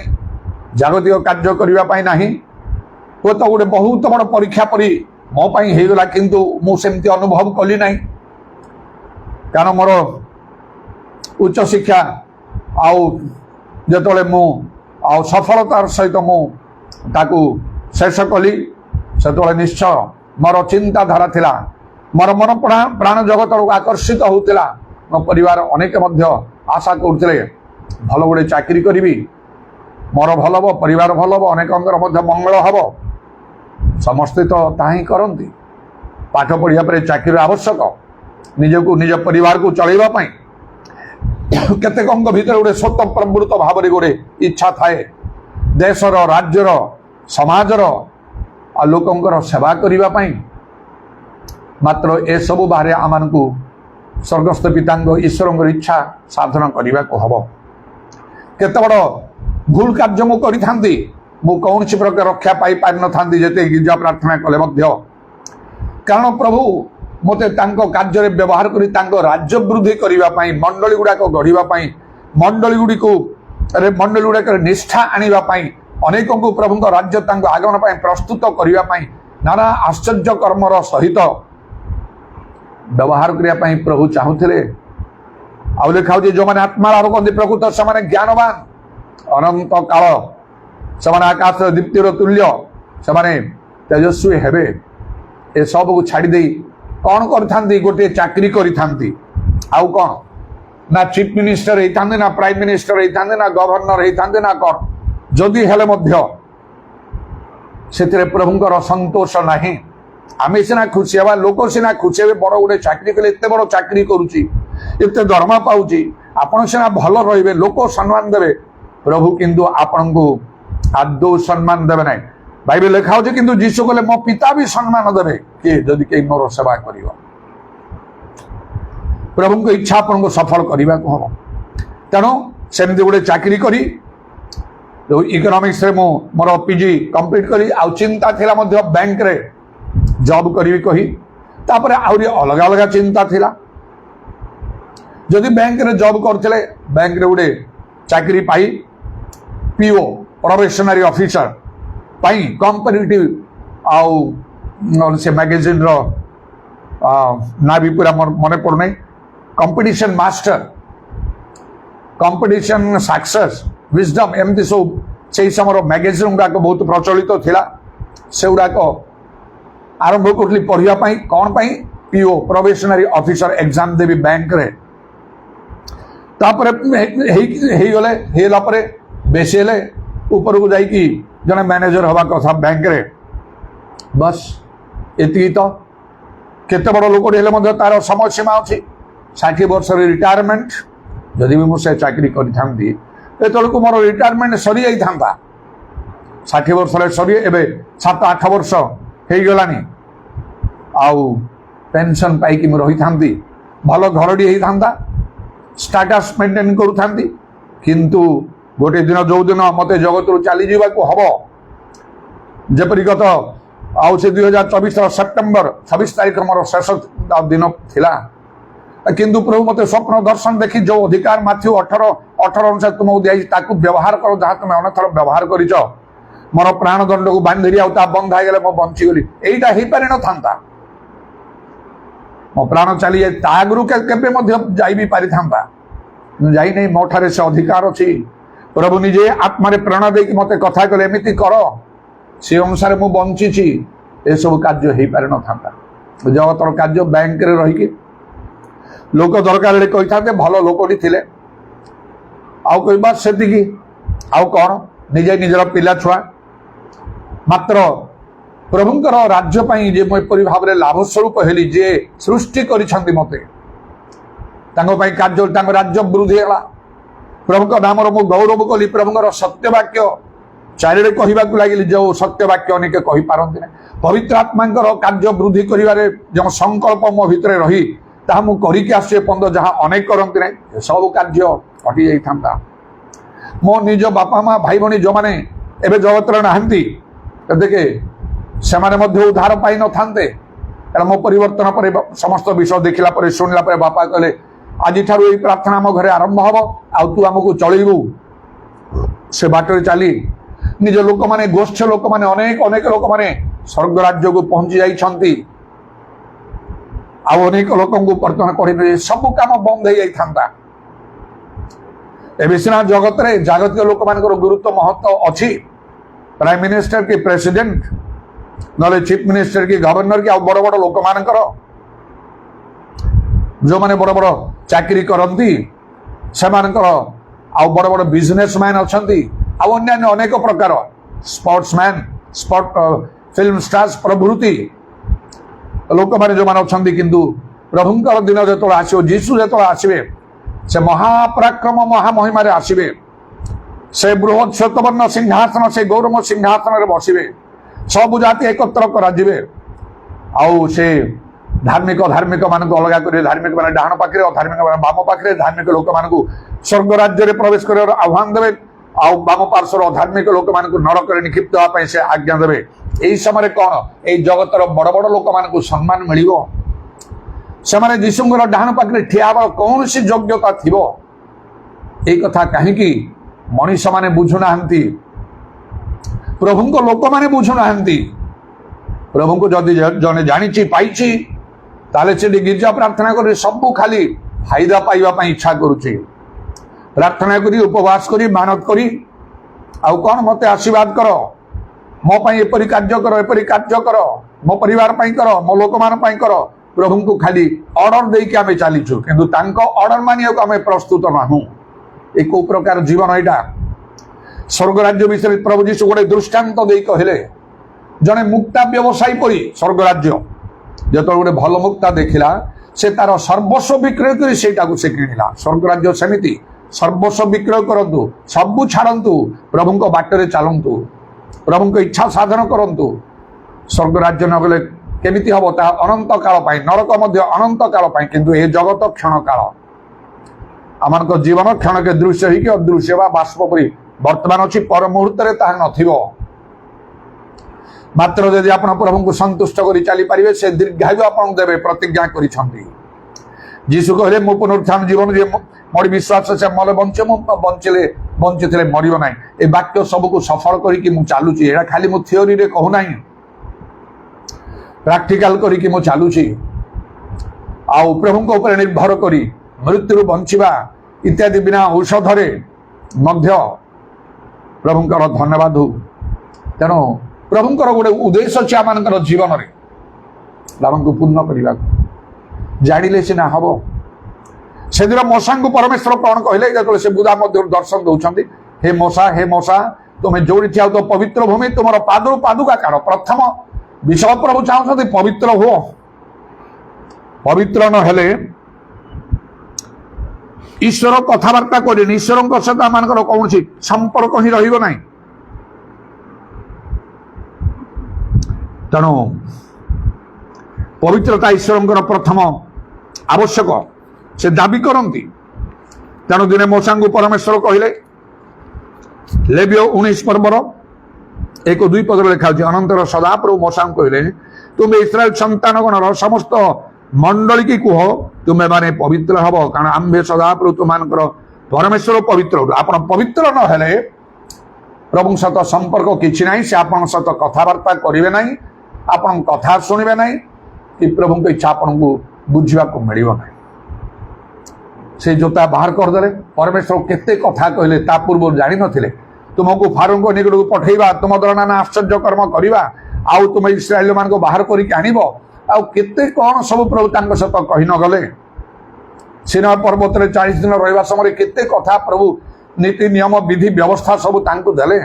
जागतिक कार्य करने ना हुए तो गोटे बहुत बड़ परीक्षा परी मो होगला किंतु मुझे अनुभव कली ना कारण मोर उच्च शिक्षा आते मु सफलतार सहित मुझे शेष कली से निश्चय मोर चिंताधारा थिला मोर मन प्राण जगत आकर्षित होता मो परिवार अनेक आशा करते भल गोटे चाकरी करी मोर भल हम परिवार भल हम अनेक मंगल हम समस्ते तो ताही करती पाठ पढ़िया पर चाकरी आवश्यक निजको निज परिवार को चलैवाई केतेक भीतर गोटे स्वतः प्रवृत्त भाव में गोटे इच्छा थाए देशर राज्यर समाजर आ लोकंकर सेवा करने मात्र ए सबु बाहर आम को स्वर्गस्थ पिता ईश्वर इच्छा साधन करने को हम केत बड़ भूल कार्य मु करी मु कौन प्रकार रक्षा पाई पारि न था जिते गिरजा प्रार्थना कले कारण प्रभु मते कार्य व्यवहार करी राज्य वृद्धि करने मंडली गुड़ाक गढ़ापी मंडली गुड़ाक निष्ठा आने अनेक को प्रभु राज्य आगमन प्रस्तुत करने नाना आश्चर्य कर्मर सहित व्यवहार करने प्रभु चाहूले आउ लिखा जो मैंने आत्मा लाभ करते प्रकृत से ज्ञानवान अनंत काल से आकाश दीप्तिर तुल्य से तेजस्वी हेबे ए सब को छाड़ी कौन कर गोटे चाकरी करी आउ कौन ना चीफ मिनिस्टर होता ना प्राइम मिनिस्टर होता ना गवर्नर होता ना कौन जदि हेले ସେଥିରେ ପ୍ରଭୁଙ୍କର ସନ୍ତୋଷ ନାହିଁ। ଆମେ ସିନା ଖୁସି ହେବା, ଲୋକ ସିନା ଖୁସି ହେବେ, ବଡ଼ ଗୋଟେ ଚାକିରି କଲେ, ଏତେ ବଡ଼ ଚାକିରି କରୁଛି, ଏତେ ଦରମା ପାଉଛି, ଆପଣ ସିନା ଭଲ ରହିବେ, ଲୋକ ସମ୍ମାନ ଦେବେ, ପ୍ରଭୁ କିନ୍ତୁ ଆପଣଙ୍କୁ ଆଦୌ ସମ୍ମାନ ଦେବେ ନାହିଁ। ବାଇବେଲ ଲେଖା ହଉଛି କିନ୍ତୁ ଯୀଶୁ କହିଲେ ମୋ ପିତା ବି ସମ୍ମାନ ଦେବେ କିଏ ଯଦି କେହି ମୋର ସେବା କରିବ। ପ୍ରଭୁଙ୍କ ଇଚ୍ଛା ଆପଣଙ୍କୁ ସଫଳ କରିବାକୁ ହବ। ତେଣୁ ସେମିତି ଗୋଟେ ଚାକିରି କରି ଇକୋନୋମିକ୍ସରେ ମୁଁ ମୋର ପିଜି କମ୍ପ୍ଲିଟ୍ କଲି, ଆଉ ଚିନ୍ତା ଥିଲା ମଧ୍ୟ ବ୍ୟାଙ୍କରେ ଜବ୍ କରିବି କହି। ତାପରେ ଆହୁରି ଅଲଗା ଅଲଗା ଚିନ୍ତା ଥିଲା। ଯଦି ବ୍ୟାଙ୍କରେ ଜବ୍ କରୁଥିଲେ, ବ୍ୟାଙ୍କରେ ଗୋଟେ ଚାକିରି ପାଇ ପିଓ ପ୍ରୋବେସନାରୀ ଅଫିସର ପାଇଁ କମ୍ପାରିଟିଭ ଆଉ ସେ ମ୍ୟାଗାଜିନ୍ର ନା ବି ପୁରା ମନେ ପଡ଼ୁନାହିଁ, competition master, competition success, wisdom, ଏମିତି ସବୁ ସେଇ ସମୟର ମ୍ୟାଗାଜିନ୍ ଗୁଡ଼ାକ ବହୁତ ପ୍ରଚଳିତ ଥିଲା। ସେଗୁଡ଼ାକ ଆରମ୍ଭ କରୁଥିଲି ପଢ଼ିବା ପାଇଁ। କ'ଣ ପାଇଁ? ପିଓ ପ୍ରୋବେସନାରୀ ଅଫିସର ଏକ୍ଜାମ ଦେବି ବ୍ୟାଙ୍କରେ। ତାପରେ ହେଇଗଲା ପରେ ବେଶୀ ହେଲେ ଉପରକୁ ଯାଇକି ଜଣେ ମ୍ୟାନେଜର ହେବା କଥା ବ୍ୟାଙ୍କରେ। ବସ୍ ଏତିକି ତ। କେତେ ବଡ଼ ଲୋକଟି ହେଲେ ମଧ୍ୟ ତାର ସମୟ ସୀମା ଅଛି। 60 ବର୍ଷରେ ରିଟାୟାରମେଣ୍ଟ। ଯଦି ବି ମୁଁ ସେ ଚାକିରି କରିଥାନ୍ତି ଏତେବେଳକୁ ମୋର ରିଟାୟାରମେଣ୍ଟ ସରିଯାଇଥାନ୍ତା। 60 ବର୍ଷରେ ସରି ଏବେ 7-8 ବର୍ଷ ହେଇଗଲାଣି। ଆଉ ପେନସନ୍ ପାଇକି ମୁଁ ରହିଥାନ୍ତି, ଭଲ ଘରଟି ହେଇଥାନ୍ତା, ଷ୍ଟାଟସ୍ ମେଣ୍ଟେନ୍ କରୁଥାନ୍ତି। କିନ୍ତୁ ଗୋଟିଏ ଦିନ ଯେଉଁଦିନ ମୋତେ ଜଗତରୁ ଚାଲିଯିବାକୁ ହବ, ଯେପରି ଗତ ଆଉ ସେ 2024 ସେପ୍ଟେମ୍ବର 26 ତାରିଖ ମୋର ଶେଷ ଦିନ ଥିଲା। କିନ୍ତୁ ପ୍ରଭୁ ମୋତେ ସ୍ୱପ୍ନ ଦର୍ଶନ ଦେଖି ଯେଉଁ ଅଧିକାର ମାଥ୍ୟୁ 18 ଅନୁସାରେ ତୁମକୁ ଦିଆଯାଇଛି ତାକୁ ବ୍ୟବହାର କର, ଯାହା ତୁମେ ଅନେକଥର ବ୍ୟବହାର କରିଛ। ମୋର ପ୍ରାଣଦଣ୍ଡକୁ ବାନ୍ଧିଲି, ଆଉ ତା ବନ୍ଧା ହେଇଗଲେ ମୁଁ ବଞ୍ଚିଗଲି। ଏଇଟା ହେଇପାରିନଥାନ୍ତା। ମୋ ପ୍ରାଣ ଚାଲିଯାଏ, ତା ଆଗରୁ କେବେ ମଧ୍ୟ ଯାଇ ବି ପାରିଥାନ୍ତା, ଯାଇନାହିଁ। ମୋ ଠାରେ ସେ ଅଧିକାର ଅଛି। ପ୍ରଭୁ ନିଜେ ଆତ୍ମାରେ ପ୍ରାଣ ଦେଇକି ମୋତେ କଥା କଲେ ଏମିତି କର, ସେ ଅନୁସାରେ ମୁଁ ବଞ୍ଚିଛି। ଏସବୁ କାର୍ଯ୍ୟ ହେଇପାରିନଥାନ୍ତା। ଜଗତର କାର୍ଯ୍ୟ ବ୍ୟାଙ୍କରେ ରହିକି ଲୋକ ଦରକାର ହେଲେ କହିଥାନ୍ତେ, ଭଲ ଲୋକଟି ଥିଲେ, ଆଉ କହିବା ସେତିକି। ଆଉ କ'ଣ? ନିଜେ ନିଜର ପିଲା ଛୁଆ। ମାତ୍ର ପ୍ରଭୁଙ୍କର ରାଜ୍ୟ ପାଇଁ ଯେ ମୁଁ ଏପରି ଭାବରେ ଲାଭ ସ୍ୱରୂପ ହେଲି, ଯେ ସୃଷ୍ଟି କରିଛନ୍ତି ମୋତେ, ତାଙ୍କ ପାଇଁ କାର୍ଯ୍ୟ, ତାଙ୍କ ରାଜ୍ୟ ବୃଦ୍ଧି ହେଲା। ପ୍ରଭୁଙ୍କ ନାମର ମୁଁ ଗୌରବ କଲି। ପ୍ରଭୁଙ୍କର ସତ୍ୟ ବାକ୍ୟ ଚାରିଆଡ଼େ କହିବାକୁ ଲାଗିଲି, ଯେଉଁ ସତ୍ୟ ବାକ୍ୟ ଅନେକ କହିପାରନ୍ତି ନାହିଁ। ପବିତ୍ର ଆତ୍ମାଙ୍କର କାର୍ଯ୍ୟ ବୃଦ୍ଧି କରିବାରେ ଯେଉଁ ସଂକଳ୍ପ ମୋ ଭିତରେ ରହି ତାହା ମୁଁ କରିକି ଆସୁଛି ଏପର୍ଯ୍ୟନ୍ତ, ଯାହା ଅନେକ କରନ୍ତି ନାହିଁ, ଏସବୁ କାର୍ଯ୍ୟ ଘଟି ଯାଇଥାନ୍ତା। ମୋ ନିଜ ବାପା ମା ଭାଇ ଭଉଣୀ ଯେଉଁମାନେ ଏବେ ଜଗତରେ ନାହାନ୍ତି, ଦେଖେ ସେମାନେ ମଧ୍ୟ ଉଦ୍ଧାର ପାଇନଥାନ୍ତେ। କାରଣ ମୋ ପରିବର୍ତ୍ତନ ପରେ ସମସ୍ତ ବିଷୟ ଦେଖିଲା ପରେ ଶୁଣିଲା ପରେ ବାପା କହିଲେ, ଆଜିଠାରୁ ଏଇ ପ୍ରାର୍ଥନା ଆମ ଘରେ ଆରମ୍ଭ ହବ, ଆଉ ତୁ ଆମକୁ ଚଳେଇବୁ ସେ ବାଟରେ ଚାଲି। ନିଜ ଲୋକମାନେ, ଗୋଷ୍ଠୀ ଲୋକମାନେ, ଅନେକ ଲୋକମାନେ ସ୍ୱର୍ଗ ରାଜ୍ୟକୁ ପହଞ୍ଚି ଯାଇଛନ୍ତି। ଆଉ ଅନେକ ଲୋକଙ୍କୁ ବର୍ତ୍ତମାନ କରିବେ, ସବୁ କାମ ବନ୍ଦ ହେଇଯାଇଥାନ୍ତା। ଏବେ ସିନା ଜଗତରେ ଜାଗତିକ ଲୋକମାନଙ୍କର ଗୁରୁତ୍ୱ ମହତ୍ଵ ଅଛି। ପ୍ରାଇମ ମିନିଷ୍ଟର କି ପ୍ରେସିଡେଣ୍ଟ, ନହେଲେ ଚିଫ ମିନିଷ୍ଟର କି ଗଭର୍ଣ୍ଣର କି ଆଉ ବଡ଼ ବଡ଼ ଲୋକମାନଙ୍କର, ଯେଉଁମାନେ ବଡ଼ ବଡ଼ ଚାକିରି କରନ୍ତି ସେମାନଙ୍କର, ଆଉ ବଡ଼ ବଡ଼ ବିଜନେସମ୍ୟାନ୍ ଅଛନ୍ତି, ଆଉ ଅନ୍ୟାନ୍ୟ ଅନେକ ପ୍ରକାର ସ୍ପୋର୍ଟସମ୍ୟାନ୍, ଫିଲ୍ମ ଷ୍ଟାର୍ସ ପ୍ରଭୃତି ଲୋକମାନେ ଯେଉଁମାନେ ଅଛନ୍ତି। କିନ୍ତୁ ପ୍ରଭୁଙ୍କର ଦିନ ଯେତେବେଳେ ଆସିବ, ଯୀଶୁ ଯେତେବେଳେ ଆସିବେ, ସେ ମହାପରାକ୍ରମ ମହାମହିମାରେ ଆସିବେ। ସେ ବୃହତ୍ ଶ୍ଵେତବର୍ଣ୍ଣ ସିଂହାସନ, ସେ ଗୌରବ ସିଂହାସନରେ ବସିବେ। ସବୁ ଜାତି ଏକତ୍ର କରାଯିବେ। ଆଉ ସେ ଧାର୍ମିକ ମାନଙ୍କୁ ଅଲଗା କରିବେ। ଧାର୍ମିକ ମାନେ ଡାହାଣ ପାଖରେ, ଅଧାର୍ମିକ ମାନେ ବାମ ପାଖରେ। ଧାର୍ମିକ ଲୋକମାନଙ୍କୁ ସ୍ୱର୍ଗ ରାଜ୍ୟରେ ପ୍ରବେଶ କରିବାର ଆହ୍ୱାନ ଦେବେ, ଆଉ ବାମ ପାର୍ଶ୍ୱର ଅଧାର୍ମିକ ଲୋକମାନଙ୍କୁ ନରକରେ ନିକ୍ଷିପ୍ତ ହେବା ପାଇଁ ସେ ଆଜ୍ଞା ଦେବେ। ଏହି ସମୟରେ କ'ଣ ଏଇ ଜଗତର ବଡ଼ ବଡ଼ ଲୋକମାନଙ୍କୁ ସମ୍ମାନ ମିଳିବ? ସେମାନେ ଯୀଶୁଙ୍କର ଡାହାଣ ପାଖରେ ଠିଆ ହେବାର କୌଣସି ଯୋଗ୍ୟତା ଥିବ? ଏଇ କଥା କାହିଁକି ମଣିଷମାନେ ବୁଝୁନାହାନ୍ତି? ପ୍ରଭୁଙ୍କ ଲୋକମାନେ ବୁଝୁନାହାନ୍ତି। ପ୍ରଭୁଙ୍କୁ ଯଦି ଜଣେ ଜାଣିଛି, ପାଇଛି, ତାହେଲେ ସେଠି ଗିର୍ଜା ପ୍ରାର୍ଥନା କରି ସବୁ ଖାଲି ଫାଇଦା ପାଇବା ପାଇଁ ଇଚ୍ଛା କରୁଛି। ପ୍ରାର୍ଥନା କରି, ଉପବାସ କରି, ମାନତ କରି, ଆଉ କ'ଣ ମୋତେ ଆଶୀର୍ବାଦ କର, ମୋ ପାଇଁ ଏପରି କାର୍ଯ୍ୟ କର, ଏପରି କାର୍ଯ୍ୟ କର, ମୋ ପରିବାର ପାଇଁ କର, ମୋ ଲୋକମାନଙ୍କ ପାଇଁ କର। ପ୍ରଭୁଙ୍କୁ ଖାଲି ଅର୍ଡର ଦେଇକି ଆମେ ଚାଲିଛୁ, କିନ୍ତୁ ତାଙ୍କ ଅର୍ଡର ମାନିବାକୁ ଆମେ ପ୍ରସ୍ତୁତ ନାହୁଁ। ଏ କୋଉ ପ୍ରକାର ଜୀବନ ଏଇଟା? ସ୍ୱର୍ଗ ରାଜ୍ୟ ବିଷୟରେ ପ୍ରଭୁ ଯୀଶୁ ଗୋଟେ ଦୃଷ୍ଟାନ୍ତ ଦେଇ କହିଲେ, ଜଣେ ମୁକ୍ତା ବ୍ୟବସାୟୀ ପରି ସ୍ୱର୍ଗ ରାଜ୍ୟ ଯେତେବେଳେ ଗୋଟେ ଭଲ ମୁକ୍ତା ଦେଖିଲା ସେ ତାର ସର୍ବସ୍ୱ ବିକ୍ରୟ କରି ସେଇଟାକୁ ସେ କିଣିଲା। ସ୍ୱର୍ଗ ରାଜ୍ୟ ସେମିତି ସର୍ବସ୍ୱ ବିକ୍ରୟ କରନ୍ତୁ, ସବୁ ଛାଡ଼ନ୍ତୁ, ପ୍ରଭୁଙ୍କ ବାଟରେ ଚାଲନ୍ତୁ, ପ୍ରଭୁଙ୍କ ଇଚ୍ଛା ସାଧନ କରନ୍ତୁ। ସ୍ୱର୍ଗ ରାଜ୍ୟ ନ ଗଲେ କେମିତି ହବ? ତାହା ଅନନ୍ତ କାଳ ପାଇଁ, ନରକ ମଧ୍ୟ ଅନନ୍ତ କାଳ ପାଇଁ। କିନ୍ତୁ ଏ ଜଗତ କ୍ଷଣ କାଳ, ଆମମାନଙ୍କ ଜୀବନ କ୍ଷଣକେ ଦୃଶ୍ୟ ହେଇକି ଅଦୃଶ୍ୟ ବା ବାଷ୍ପ ପରି ବର୍ତ୍ତମାନ ଅଛି, ପର ମୁହୂର୍ତ୍ତରେ ତାହା ନଥିବ। ମାତ୍ର ଯଦି ଆପଣ ପ୍ରଭୁଙ୍କୁ ସନ୍ତୁଷ୍ଟ କରି ଚାଲିପାରିବେ ସେ ଦୀର୍ଘାୟୁ ଆପଣଙ୍କୁ ଦେବେ ପ୍ରତିଜ୍ଞା କରିଛନ୍ତି। ଯୀଶୁ କହିଲେ ମୁଁ ପୁନରୁତ୍ଥାନ ଜୀବନ, ଯେ ମୋର ବିଶ୍ୱାସ ସେ ମଲେ ବଞ୍ଚେ, ମୁଁ ବଞ୍ଚିଥିଲେ ମରିବ ନାହିଁ। ଏ ବାକ୍ୟ ସବୁକୁ ସଫଳ କରିକି ମୁଁ ଚାଲୁଛି। ଏଇଟା ଖାଲି ମୁଁ ଥିଓରିରେ କହୁନାହିଁ, ପ୍ରାକ୍ଟିକାଲ କରିକି ମୁଁ ଚାଲୁଛି। ଆଉ ପ୍ରଭୁଙ୍କ ଉପରେ ନିର୍ଭର କରି ମୃତ୍ୟୁରୁ ବଞ୍ଚିବା ଇତ୍ୟାଦି ବିନା ଔଷଧରେ ମଧ୍ୟ ପ୍ରଭୁଙ୍କର ଧନ୍ୟବାଦ ହଉ। ତେଣୁ ପ୍ରଭୁଙ୍କର ଗୋଟେ ଉଦ୍ଦେଶ୍ୟ ଅଛି ଆମମାନଙ୍କର ଜୀବନରେ, ଆମକୁ ପୂର୍ଣ୍ଣ କରିବାକୁ। ଜାଣିଲେ ସିନା ହବ। ସେଦିନ ମଶାଙ୍କୁ ପରମେଶ୍ୱର କଣ କହିଲେ? ଯେତେବେଳେ ସେ ବୁଦା ମଧ୍ୟରୁ ଦର୍ଶନ ଦଉଛନ୍ତି, ହେ ମଶା ତୁମେ ଯୋଉଠି ଥାଅ ତ ପବିତ୍ର ଭୂମି ତୁମର ପାଦରୁ ପାଦୁକା କାଢ଼। ପ୍ରଥମ ବିଷୟ ପ୍ରଭୁ ଚାହୁଁଛନ୍ତି ପବିତ୍ର ହୁଅ। ପବିତ୍ର ନହେଲେ ଈଶ୍ୱର କଥାବାର୍ତ୍ତା କରିନି, ଈଶ୍ୱରଙ୍କ ସହିତ ଆମମାନଙ୍କର କୌଣସି ସମ୍ପର୍କ ହିଁ ରହିବ ନାହିଁ। ତେଣୁ ପବିତ୍ରତା ଈଶ୍ୱରଙ୍କର ପ୍ରଥମ ଆବଶ୍ୟକ, ସେ ଦାବି କରନ୍ତି। ତେଣୁ ଦିନେ ମୂଷାଙ୍କୁ ପରମେଶ୍ୱର କହିଲେ, ଲେବୀୟ 19 ପର୍ବର 1-2 ପଦରେ ଲେଖା ଅଛି, ଅନନ୍ତର ସଦାପ୍ରଭୁ ମୂଷାଙ୍କୁ କହିଲେ, ତୁମେ ଇସ୍ରାଏଲ ସନ୍ତାନଗଣର ସମସ୍ତ ମଣ୍ଡଳୀ କି କୁହ ତୁମେ ମାନେ ପବିତ୍ର ହବ, କାରଣ ଆମ୍ଭେ ସଦାପ୍ରଭୁ ତୁମମାନଙ୍କର ପରମେଶ୍ୱର ପବିତ୍ର। ଆପଣ ପବିତ୍ର ନହେଲେ ପ୍ରଭୁଙ୍କ ସହିତ ସମ୍ପର୍କ କିଛି ନାହିଁ। ସେ ଆପଣଙ୍କ ସହିତ କଥାବାର୍ତ୍ତା କରିବେ ନାହିଁ, ଆପଣଙ୍କ କଥା ଶୁଣିବେ ନାହିଁ, କି ପ୍ରଭୁଙ୍କ ଇଚ୍ଛା ଆପଣଙ୍କୁ ବୁଝିବାକୁ ମିଳିବ ନାହିଁ। ସେ ଜୋତା ବାହାର କରିଦେଲେ। ପରମେଶ୍ୱର କେତେ କଥା କହିଲେ ତା ପୂର୍ବରୁ ଜାଣିନଥିଲେ। ତୁମକୁ ଫାରୋଙ୍କ ନିକଟକୁ ପଠେଇବା, ତୁମ ଦ୍ୱାରା ନାନା ଆଶ୍ଚର୍ଯ୍ୟ କର୍ମ କରିବା, ଆଉ ତୁମେ ଇସ୍ରାଏଲ ମାନଙ୍କୁ ବାହାର କରିକି ଆଣିବ, ଆଉ କେତେ କଣ ସବୁ ପ୍ରଭୁ ତାଙ୍କ ସହିତ କହି ନ ଗଲେ। ସିନାଇ ପର୍ବତରେ 40 ଦିନ ରହିବା ସମୟରେ କେତେ କଥା ପ୍ରଭୁ ନୀତି ନିୟମ ବିଧି ବ୍ୟବସ୍ଥା ସବୁ ତାଙ୍କୁ ଦେଲେ।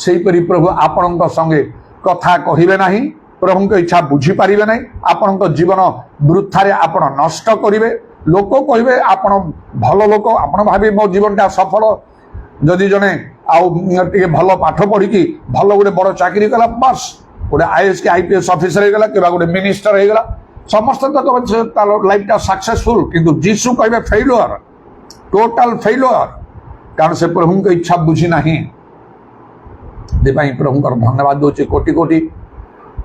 ସେହିପରି ପ୍ରଭୁ ଆପଣଙ୍କ ସଙ୍ଗେ କଥା କହିବେ ନାହିଁ, ପ୍ରଭୁଙ୍କ ଇଚ୍ଛା ବୁଝିପାରିବେ ନାହିଁ, ଆପଣଙ୍କ ଜୀବନ ବୃଥାରେ ଆପଣ ନଷ୍ଟ କରିବେ। ଲୋକ କହିବେ ଆପଣ ଭଲ ଲୋକ, ଆପଣ ଭାବିବେ ମୋ ଜୀବନଟା ସଫଳ। ଯଦି ଜଣେ ଆଉ ଟିକେ ଭଲ ପାଠ ପଢିକି ଭଲ ଗୋଟେ ବଡ ଚାକିରି କଲା, ବାସ୍ ଗୋଟେ IAS କି IPS ଅଫିସର ହେଇଗଲା, କିମ୍ବା ଗୋଟେ ମିନିଷ୍ଟର ହେଇଗଲା, ସମସ୍ତେ ତ ତାର ଲାଇଫଟା ସକ୍ସେସଫୁଲ। କିନ୍ତୁ ଯୀଶୁ କହିବେ ଫେଲୁଅର, ଟୋଟାଲ ଫେଲୁଅର, କାରଣ ସେ ପ୍ରଭୁଙ୍କ ଇଚ୍ଛା ବୁଝି ନାହିଁ। ସେଥିପାଇଁ ପ୍ରଭୁଙ୍କର ଧନ୍ୟବାଦ ଦଉଛି କୋଟି କୋଟି,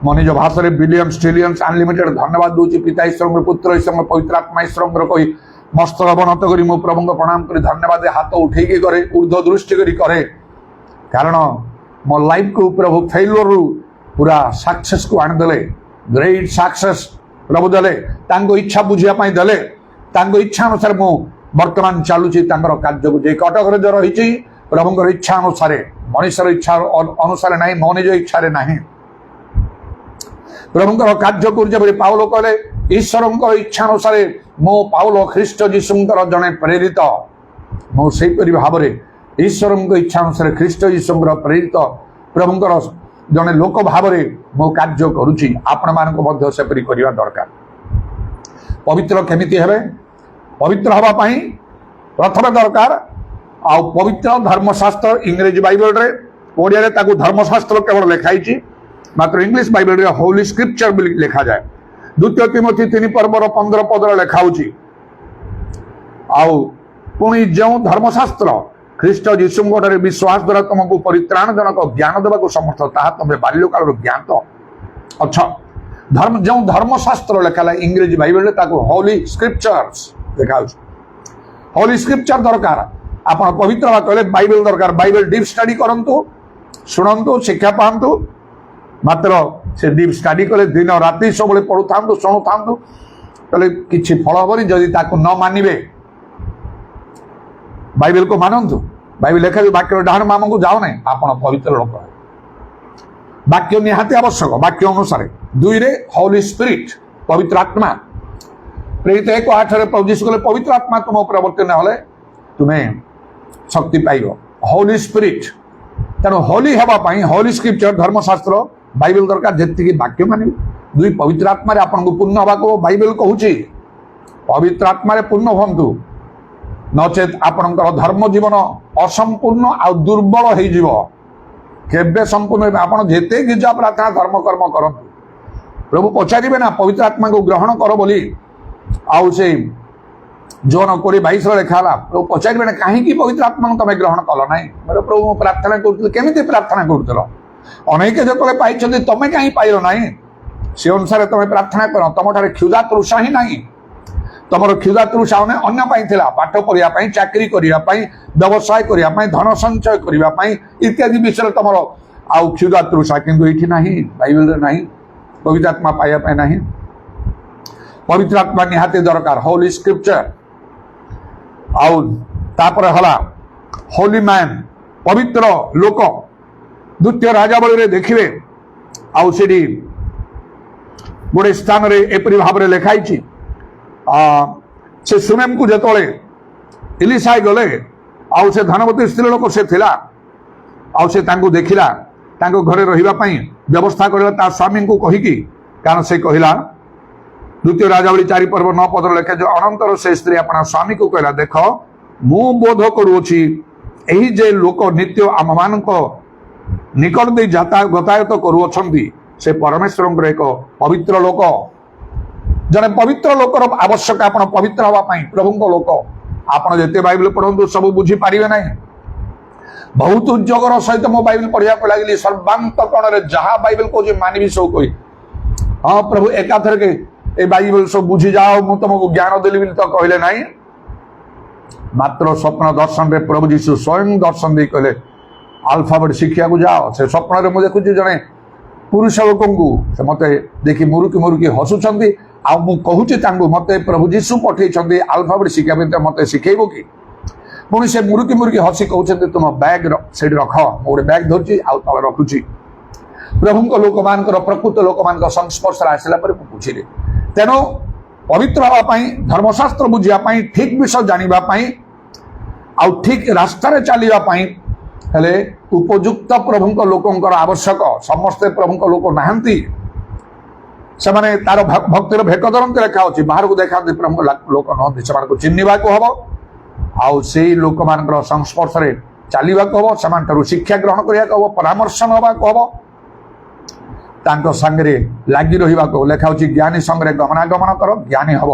ମୋ ନିଜ ଭାଷାରେ ବିଲିୟନ୍ସ ଟ୍ରିଲିୟନ୍ସ ଅନଲିମିଟେଡ ଧନ୍ୟବାଦ ଦଉଛି। ପିତା ଈଶ୍ୱରଙ୍କର, ପୁତ୍ର ଈଶ୍ୱରଙ୍କର, ପବିତ୍ର ଆତ୍ମା ଈଶ୍ୱରଙ୍କର କହି ମସ୍ତକ ଅବନତ କରି ମୁଁ ପ୍ରଭୁଙ୍କ ପ୍ରଣାମ କରି ଧନ୍ୟବାଦ ହାତ ଉଠେଇକି କରେ, ଉର୍ଦ୍ଧ୍ୱ ଦୃଷ୍ଟି କରି କରେ। କାରଣ ମୋ ଲାଇଫକୁ ପ୍ରଭୁ ଫେଲୁଅରରୁ ପୁରା ସକ୍ସେସକୁ ଆଣିଦେଲେ। ଗ୍ରେଟ୍ ସକ୍ସେସ୍ ପ୍ରଭୁ ଦେଲେ, ତାଙ୍କ ଇଚ୍ଛା ବୁଝିବା ପାଇଁ ଦେଲେ। ତାଙ୍କ ଇଚ୍ଛା ଅନୁସାରେ ମୁଁ ବର୍ତ୍ତମାନ ଚାଲୁଛି ତାଙ୍କର କାର୍ଯ୍ୟକୁ। ଯେ କଟକରେ ଯୋଉ ରହିଛି ପ୍ରଭୁଙ୍କର ଇଚ୍ଛା ଅନୁସାରେ, ମଣିଷର ଇଚ୍ଛା ଅନୁସାରେ ନାହିଁ, ମୋ ନିଜ ଇଚ୍ଛାରେ ନାହିଁ। ପ୍ରଭୁଙ୍କର କାର୍ଯ୍ୟ କରୁଛି ବୋଲି ପାଉଲ କହିଲେ, ଈଶ୍ୱରଙ୍କର ଇଚ୍ଛା ଅନୁସାରେ ମୁଁ ପାଉଲ ଖ୍ରୀଷ୍ଟ ଯୀଶୁଙ୍କର ଜଣେ ପ୍ରେରିତ। ମୁଁ ସେହିପରି ଭାବରେ ଈଶ୍ୱରଙ୍କ ଇଚ୍ଛା ଅନୁସାରେ ଖ୍ରୀଷ୍ଟ ଯୀଶୁଙ୍କର ପ୍ରେରିତ ପ୍ରଭୁଙ୍କର ଜଣେ ଲୋକ ଭାବରେ ମୁଁ କାର୍ଯ୍ୟ କରୁଛି। ଆପଣମାନଙ୍କୁ ମଧ୍ୟ ସେପରି କରିବା ଦରକାର। ପବିତ୍ର କେମିତି ହେବେ? ପବିତ୍ର ହେବା ପାଇଁ ପ୍ରଥମେ ଦରକାର ଆଉ ପବିତ୍ର ଧର୍ମଶାସ୍ତ୍ର। ଇଂରେଜୀ ବାଇବଲରେ, ଓଡ଼ିଆରେ ତାକୁ ଧର୍ମଶାସ୍ତ୍ର କେବଳ ଲେଖା ହେଇଛି, ମାତ୍ର ଇଂଲିଶ ବାଇବଲରେ ହୋଲି ସ୍କ୍ରିପ୍ଚର ବୋଲି ଲେଖାଯାଏ। 2 ତିମୋଥୀ 3 ପର୍ବର 15 ପଦରେ ଲେଖା ହେଉଛି, ଆଉ ପୁଣି ଯେଉଁ ଧର୍ମଶାସ୍ତ୍ର ଖ୍ରୀଷ୍ଟ ଯୀଶୁଙ୍କଠାରେ ବିଶ୍ୱାସ ଦ୍ୱାରା ତୁମକୁ ପରିତ୍ରାଣଜନକ ଜ୍ଞାନ ଦେବାକୁ ସମର୍ଥ, ତାହା ତୁମେ ବାଲ୍ୟକାଳରୁ ଜ୍ଞାତ ଅଛ। ଯେଉଁ ଧର୍ମଶାସ୍ତ୍ର ଲେଖା ହେଲା ଇଂରେଜୀ ବାଇବଲରେ ତାକୁ ହୋଲି ସ୍କ୍ରିପ୍ଚର୍ସ ଲେଖା ହେଉଛି। ହୋଲି ସ୍କ୍ରିପ୍ଚର ଦରକାର। ଆପଣ ପବିତ୍ର ହେବା କହିଲେ ବାଇବେଲ ଦରକାର। ବାଇବେଲ ଡିପ୍ ଷ୍ଟଡି କରନ୍ତୁ, ଶୁଣନ୍ତୁ, ଶିକ୍ଷା ପାଆନ୍ତୁ। ମାତ୍ର ସେ ଡିପ୍ ଷ୍ଟଡି କଲେ ଦିନ ରାତି ସବୁବେଳେ ପଢୁଥାନ୍ତୁ, ଶୁଣୁଥାନ୍ତୁ, ତାହେଲେ କିଛି ଫଳ ହେବନି। ଯଦି ତାକୁ ନ ମାନିବେ, ବାଇବେଲକୁ ମାନନ୍ତୁ। ବାଇବେଲ ଲେଖା ବାକ୍ୟର ଡାହାଣ ମାମକୁ ଯାଉ ନାହିଁ, ଆପଣ ପବିତ୍ର ଲୋକ। ବାକ୍ୟ ନିହାତି ଆବଶ୍ୟକ, ବାକ୍ୟ ଅନୁସାରେ। 2ରେ ହୋଲି ସ୍ପିରିଟ, ପବିତ୍ର ଆତ୍ମା। ପ୍ରେରିତ 1:8ରେ ପ୍ରଭୁ ଯୀଶୁ କହିଲେ, ପବିତ୍ର ଆତ୍ମା ତୁମ ଉପରେ ଅବତୀର୍ଣ୍ଣ ହେଲେ ତୁମେ ଶକ୍ତି ପାଇବ। ହୋଲି ସ୍ପିରିଟ तेणु होली हेबा पई होली स्क्रिप्चर धर्मशास्त्र बाइबल दरकार जेतिकी वाक्य मानिबे दुई पवित्र आत्मा रे आपनको पूर्ण हवा को बाइबल कहूची पवित्र आत्मा रे पूर्ण होंतु नचेत आपणकर धर्म जीवन असंपूर्ण आ दुर्बल हो जीव केबे संपूर्ण आपण जेते गिरजा प्रार्थना धर्म कर्म करंतु प्रभु पचारिबे ना पवित्र आत्मा को ग्रहण कर बोली आउ से जोन 20:22 लिखा प्रभु पचारे ना कहीं पवित्र आत्मा तुम ग्रहण कल ना मेरे प्रभु प्रार्थना करमी प्रार्थना कर अनेक जो पाई तुम कहीं पाइल ना से अनुसार तुम प्रार्थना कर तुम ठारे क्षुधा तृषा ही ना तुम क्षुधा तृषा अन्य पाठ पढ़ाई चाकरी करने व्यवसाय करने धन संचय करने इत्यादि विषय तुम आउ क्षुधा तृषा किंतु ये ना बाइबल ना पवित्र आत्मा पाइबा ना पवित्र आत्मा निहाती दरकार होली स्क्रिप्चर आउ तापर हला होली मैन पवित्र लोक द्वितीय राजावली देखिए आउ से गोटे स्थान रे एपरी भाव में लिखाई से सुनेम को जेतोले इलिसाई गले आउ से धनवती स्त्री लोक से थिला आउ से तांको देखिला तांको घरे रहिबा पई व्यवस्था करला ता स्वामी को कहिकी कारण से कहिला द्वितीय राजावली 4 पर्व 9 पद लिखे जो अनंतर से स्त्री अपना स्वामी को कहला देख मु बोध करुछि एही जे लोक नित्य आम मान निकट दे गतायत करुअछंती से परमेश्वर एक पवित्र लोक जने पवित्र लोकर आवश्यक आपण पवित्र हवा पई प्रभु को लोक आपण जेते बाइबल पढंतु सब बुझी पारिबे नै बहुत उद्योगर सहित मो बाइबल पढ़िया को लागली सर्वांतकरण रे जहा बाइबल को जे मानवी सो कोई हां प्रभु एकाथर के ए बाइबल सब बुझी जाओ मु तुमको ज्ञान देली तो कहले नहीं मात्र स्वप्न दर्शन रे प्रभु यीशु स्वयं दर्शन दे कहले अल्फाबेट शिक्षा को जाओ से स्वप्न रे मु देखु जने पुरुष लोक को से मते देखि मुरुकी हसुचंदी आ मु कहूची तांगु मते प्रभु यीशु पठे छंदी अल्फाबेट शिक्षा बिते मते सिखेबो की पुणी से मुरुकी हसी कहते तुम बैग से रख गोटे बैग धरची आ तले रखुची प्रभु लोक मान प्रकृत लोक मान संस्पर्श आसला बुझे तेणु पवित्र हाँपाई धर्मशास्त्र बुझापी ठीक विषय जानापी आउ ठीक रास्तार चलवाई हेले उपयुक्त प्रभु लोकंर आवश्यक समस्ते प्रभु लोक नहांती से माने तार भक्तिर भेक धरती लेखा अच्छी बाहर को देखा प्रभु लोक नहंती से चिन्हवा को हम आउ से लोक मान संस्पर्श चलवा को हम से शिक्षा ग्रहण करने को हम परामर्श नवा को हम तांको संगे लगी रहा लेखा होची ज्ञानी संगे गमनागमन कर ज्ञानी हम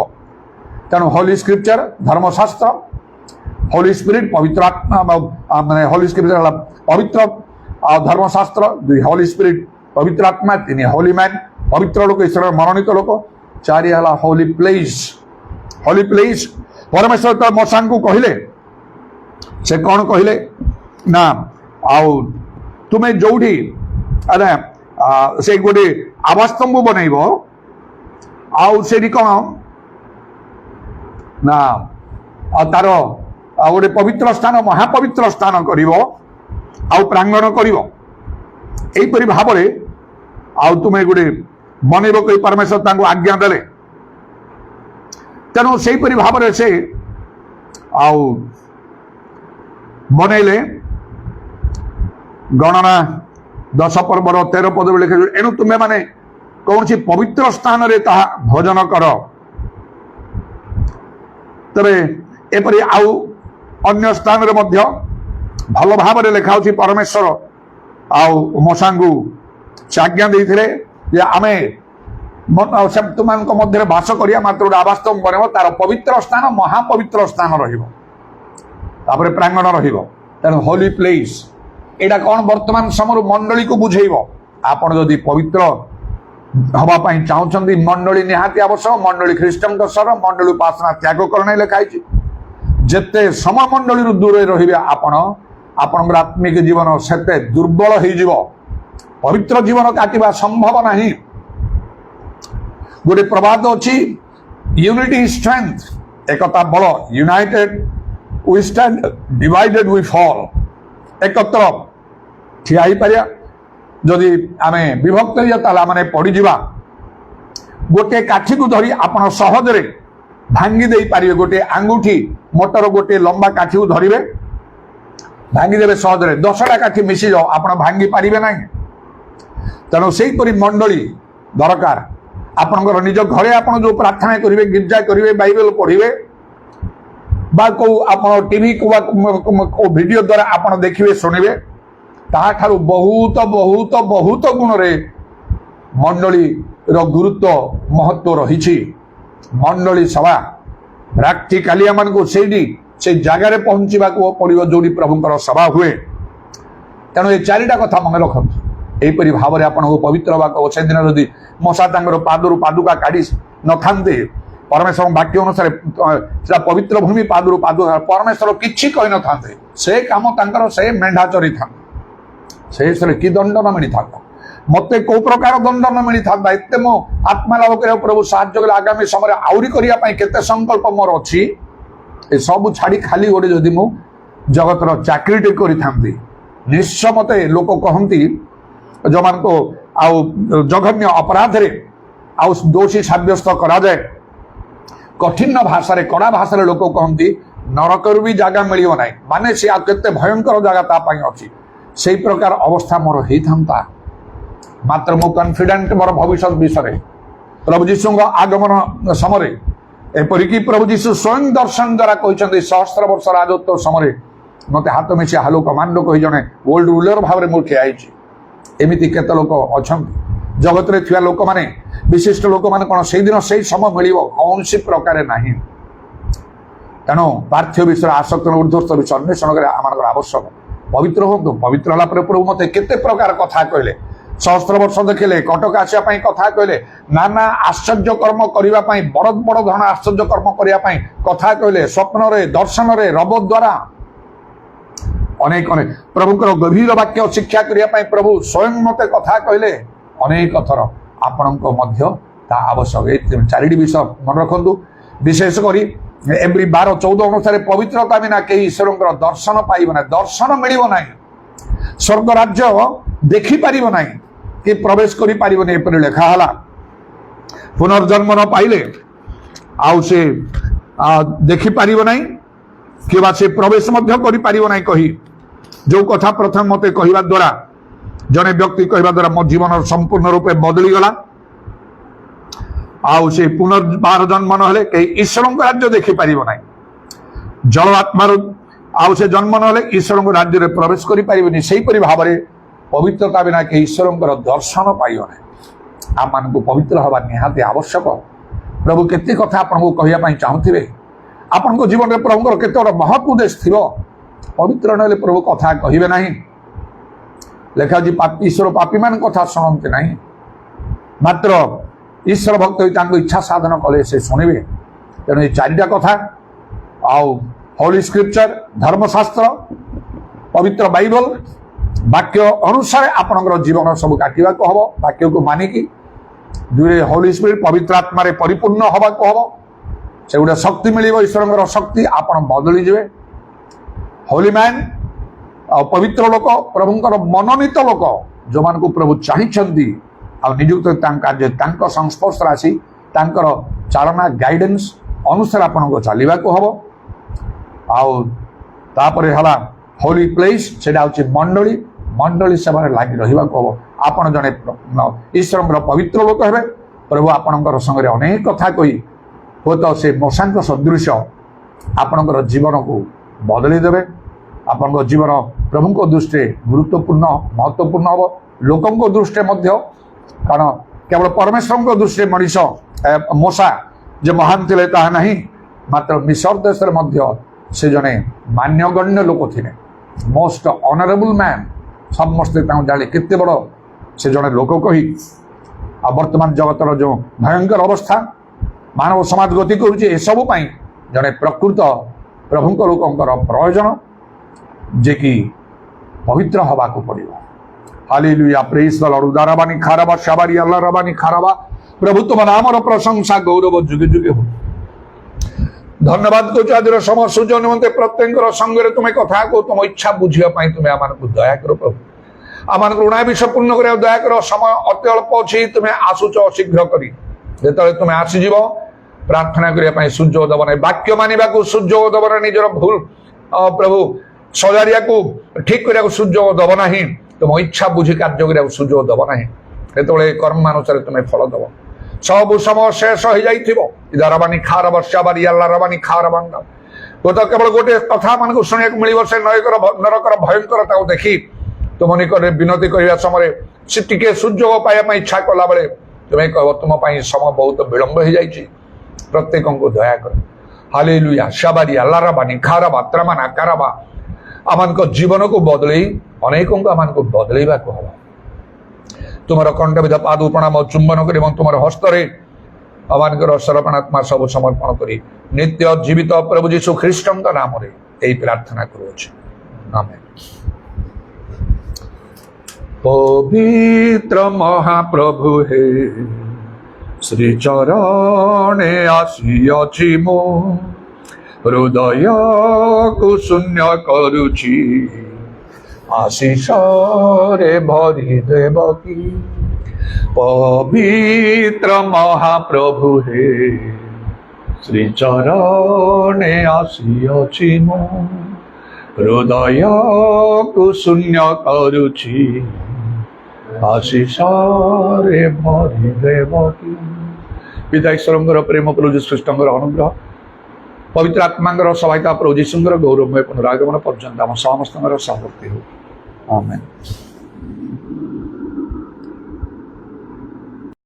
तेणु होली स्क्रिप्चर धर्मशास्त्र होली स्पिरिट पवित्र आत्मा माने होली स्क्रिप्चर पवित्र धर्मशास्त्र दुई होली स्पिरिट पवित्र आत्मा तीन होली मैन पवित्र लोक ईश्वर मनोनीत लोक 4 है होली प्लेस परमेश्वर तो मशा को कहले से कौन कहले ना आउ तुम्हें जोड़ी अरे से गोटे आवास्तंभ बनइब आउ से कौन ना तार गोटे पवित्र स्थान महापवित्र स्थान करिवो आउ प्रांगण करिवो एपरि भाव में आउ तुम्हें गोटे बनइब कही परमेश्वर तांको आज्ञा देले तेणु से भाव में से आउ बनइले गणना 10 पर्वर 13 पद में लिखे एणु तुम्हें माने कौन सी पवित्र स्थान रे ताहा भोजन कर तबे एपरि आउ अन्य स्थान रे मध्य भल भाव में लिखा होची परमेश्वर आउ मशांगु आज्ञा देइथिले जे आमे तुमान मध्य बास करिया मात्र गोटे आवास्तव बनब तार पवित्र स्थान महापवित्र स्थान रहिबो प्रांगण रहिबो तेणु होली प्लेस एटा कौन वर्तमान समय मंडली को बुझेब आपण जदि पवित्र हवापाई चाहते मंडली निहाती आवश्यक मंडली ख्रीष्टान सर मंडली उपासना त्याग करना लिखाई जिते समय मंडली दूर रही आपण आत्मिक जीवन से दुर्बल हो पवित्र जीवन काटिबा संभव नहीं गोटे प्रवाद अच्छी यूनिटी स्ट्रेंथ एकता बल united we stand divided we fall एकत्र ठिया पारिया जदि आमे विभक्त होने पड़ीजा गोटे काठी को धरी आपण सहजरे भांगी दे पारे गोटे आंगुठी मोटर गोटे लंबा काठी को धरिवे ଭାଙ୍ଗିଦେବେ ସହଜରେ। 10ଟା କାଠି ମିଶିଯାଉ ଆପଣ ଭାଙ୍ଗି ପାରିବେ ନାହିଁ। ତେଣୁ ସେଇପରି ମଣ୍ଡଳୀ ଦରକାର। ଆପଣଙ୍କର ନିଜ ଘରେ ଆପଣ ଯୋଉ ପ୍ରାର୍ଥନା କରିବେ, ଗିର୍ଜା କରିବେ, ବାଇବେଲ ପଢିବେ বা কেউ আপনার টিভি কেউ ভিডিও দ্বারা আপনার দেখবে শুনবে, তাহাঠারু বহুত বহুত বহুত গুণরে মণ্ডলীর গুরুত্ব মহত্ব রয়েছে। মণ্ডলী সভা প্রাক্টিকালি আমাকে সেইটি সেই জায়গায় পৌঁছবা পড়ব যেটি প্রভুঙ্কর সভা হুয়ে। তেণু এই 4টা কথা মনে রখন্তু। এইপরি ভাবে আপনার পবিত্র বাক সেদিন যদি মশা তাঙ্কর পাদরু পাদুকা কাঢ়ি নথান্তে, परमेश्वर वाक्य अनुसार सेटा पवित्र भूमि पादुरु पादुका परमेश्वर किछि कहि न थांते, से काम तांकर से मेंढा चरी था, से कि दंड न मिली था, मते को प्रकार दंड न मिली था। एते मो आत्मा लाभ करे प्रभु साहाय्य कले आगामी समय आउरी करिया पई केते संकल्प मोर अछि। ए सब छाड़ी खाली ओडे जदि मो जगतर चाकरीटे करि थांती, निश्चय मते लोक कहंती जो मान को आउ जघन्य अपराध रे आउ दोषी साब्यस्त करा जाए, कठिन भाषा कड़ा भाषा लोक कहती नरकर भी जगह मिल ना, माने से केते भयंकर जगह तापाई अच्छी। से प्रकार अवस्था मोर होता, मात्र मो कॉन्फिडेंट मोर भविष्य विषय प्रभु जीशु आगमन समय एपरिक प्रभु जीशु स्वयं दर्शन द्वारा कहते 1000 वर्ष राजत्व समय मत हाथ मिसी हालो कमांडो कही जड़े वर्ल्ड रूलर भाव में मुझे आई। एमती केते लोक अच्छा जगत रे थिया लोक माने विशिष्ट लोक माने कोन से दिन से समय मिलिबो कौन सी प्रकार नाही। तेणु पार्थिव विषय आसक्त ऊर्ध्वस्त विषय अन्वेषण करे आमानकर आवश्यक। पवित्र हो, पवित्र होला पर प्रभु मते केते प्रकार कथा कहले, 1000 वर्ष देखले, कटक आसिया पई कथा कहले, नाना आश्चर्य कर्म करिवा पई बड़ बड़ धन आश्चर्य कर्म करिया पई कथा कहले, स्वप्न रे दर्शन रे रब द्वारा अनेक अनेक प्रभुकर गभीर वाक्य शिक्षा करिया पई प्रभु स्वयं मते कथा कहले अनेक थर। आपणक मध्य ता आवश्यक। 4टी विषय मन रखु। विशेषकर एवरी 12-14 अनुसार पवित्रता बिना कहीं ईश्वर दर्शन पाइब ना, दर्शन मिल ना, स्वर्ग राज्य देखी पार ना कि प्रवेश कर लिखाला। पुनर्जन्म न पाइले आउ से देखी पार ना कि से प्रवेश कर कही जो कथा प्रथम मते कहवा द्वारा जने व्यक्ति कहवा द्वारा मो जीवन संपूर्ण रूपे बदली गला। आउ से पुनर्बार जन्म नहले कहीं ईश्वर राज्य देखी पार ना, जल आत्मार आउ से जन्म नहले ईश्वर राज्य में प्रवेश कर पारे। से भाव में पवित्रता बिना कहीं ईश्वर दर्शन पाइब ना। आम मान पवित्र हवा निहाती आवश्यक। प्रभु केते कथा आपको कहवाई चाहूे, आपण जीवन में प्रभुर केते महत्व उद्देश्य थी। पवित्र नहले प्रभु कथा कहे ना। लेखा जी ईश्वर पापी मान कथा शुणते ना, मात्र ईश्वर भक्त इच्छा साधन कले से शुणे। तेणु ये 4टा कथा आउ होली स्क्रिप्चर धर्मशास्त्र पवित्र बाइबल वाक्य अनुसार आपणकर जीवन सब काटिया को हम, वाक्य को मानिकी दुरे होली स्पिरिट पवित्र आत्मा परिपूर्ण हवा को हम, से गोटे शक्ति मिल ईश्वर शक्ति आपण बदली जाए। होली मैन पवित्र लोक प्रभुंकर मनोनीत लोक जो मान को प्रभु चाहिए निजुक्त कार्य संस्पर्श आसी चालना गाइडेंस अनुसार आपन चलवा को हम। आउे हला होली प्लेस से मंडली मंडली सेवा लगी रहा को हम। आपन जड़े ईश्वर पवित्र लोक हे, प्रभु आपणकर संगे अनेक कथा कही हो तो से मशांक सदृश आपणकर जीवन को बदली देवे। आपन जीवन प्रभु दृष्टि गुरुत्वपूर्ण महत्वपूर्ण हम, लोकों दृष्टि कारण केवल परमेश्वर दृष्टि मनीष मशा जो महान थे ताहा नहीं, मात्र मिसर देश से जड़े मान्यगण्य लोक थे, मोस्ट ऑनरेबल मैन। समस्ते जाने केते बड़ से जड़े लोक कही आ वर्तमान जगतर जो भयंकर अवस्था मानव समाज गति करुचे सबूपाई जड़े प्रकृत प्रभुंक लोकंकर प्रयोजन जे कि पवित्र हवा को पड़ो। हालेलुया, प्रेज द लॉर्ड। उदाराबानी खाराबा शाबारी अल्लाह रबानी खाराबा। प्रभु तुम नामर प्रशंसा गौरव जुगे जुगे हो। धन्यवाद को आज समय सूर्य निमंते प्रत्येक संगे तुम्हें कथा को तुम इच्छा बुझापी तुम्हें आम दया कर प्रभु। आम ऋणा विषय पूर्ण कर दया कर। समय अति अल्प अच्छी तुम्हें आसुच शीघ्र करी जो तुम्हें आसीज प्रार्थना करने सूर्य दब ना, वाक्य मानवा सूर्य दब ना, निजर भूल प्रभु ସଜାଡ଼ିବାକୁ ଠିକ କରିବାକୁ ସୁଯୋଗ ଦେବ ନାହିଁ, ତୁମ ଇଚ୍ଛା ବୁଝି କାର୍ଯ୍ୟ କରିବାକୁ ସୁଯୋଗ ଦେବ ନାହିଁ। ଯେତେବେଳେ କର୍ମାନୁସାରେ ତୁମେ ଫଳ ଦେବ, ସବୁ ସମୟ ଶେଷ ହେଇଯାଇଥିବ। ଇଦାରବାନୀ ଖାର ବର୍ଷା ବାରି ଆଲ୍ଲାରବାନୀ ଖାର ବାନ୍ଦ ତ କେବଳ ଗୋଟେ କଥା ମାନଙ୍କୁ ଶୁଣିବାକୁ ମିଳିବ, ସେ ନରକର ଭୟଙ୍କରତାକୁ ଦେଖି ତୁମ ନିକଟରେ ବିନତି କରିବା ସମୟରେ ସେ ଟିକେ ସୁଯୋଗ ପାଇବା ପାଇଁ ଇଚ୍ଛା କଲା ବେଳେ ତୁମେ କହିବ ତୁମ ପାଇଁ ସମୟ ବହୁତ ବିଳମ୍ବ ହେଇଯାଇଛି, ପ୍ରତ୍ୟେକଙ୍କୁ ଦୟା କର। ହାଲେଲୁୟା ଶାବାରି ଆଲ୍ଲାରବାନୀ ଖାରବା ତ୍ରମାନା କାରବା ଆମମାନଙ୍କ ଜୀବନକୁ ବଦଳେଇ ଅନେକଙ୍କୁ ଆମମାନଙ୍କୁ ବଦଳେଇବାକୁ ହବ। ତୁମର କଣ୍ଠବିଧ ପାଦ ପ୍ରଣାମ ଚୁମ୍ବନ କରି ଏବଂ ତୁମର ହସ୍ତରେ ଆମମାନଙ୍କର ସରପଣାତ୍ମା ସବୁ ସମର୍ପଣ କରି ନିତ୍ୟ ଜୀବିତ ପ୍ରଭୁ ଯୀଶୁ ଖ୍ରୀଷ୍ଟଙ୍କ ନାମରେ ଏହି ପ୍ରାର୍ଥନା କରୁଅଛି, ଆମେନ୍। ପବିତ୍ର ମହାପ୍ରଭୁ ହେ ଶ୍ରୀଚରଣେ ଆସିଅଛି ମୁଁ, ହୃଦୟକୁ ଶୂନ୍ୟ କରୁଛି, ଆଶିଷରେ ଭରି ଦେବ କି। ପବିତ୍ର ମହାପ୍ରଭୁ ହେ ଶ୍ରୀଚରଣେ ଆସିଅଛି ମୁଁ, ହୃଦୟକୁ ଶୂନ୍ୟ କରୁଛି, ଆଶିଷରେ ଭରି ଦେବ କି। ପିତା ଈଶ୍ୱରଙ୍କର ପ୍ରେମ, ପ୍ରଭୁ ଯୀଶୁ ଖ୍ରୀଷ୍ଟଙ୍କର ଅନୁଗ୍ରହ, ପବିତ୍ର ଆତ୍ମାଙ୍କର ସହାୟତା, ପ୍ରଭୁ ଯୀଶୁଙ୍କର ଗୌରବମୟ ପୁନରାଗମନ ପର୍ଯ୍ୟନ୍ତ ଆମ ସମସ୍ତଙ୍କର ସହଭକ୍ତି ହେଉ, ଆମେନ୍।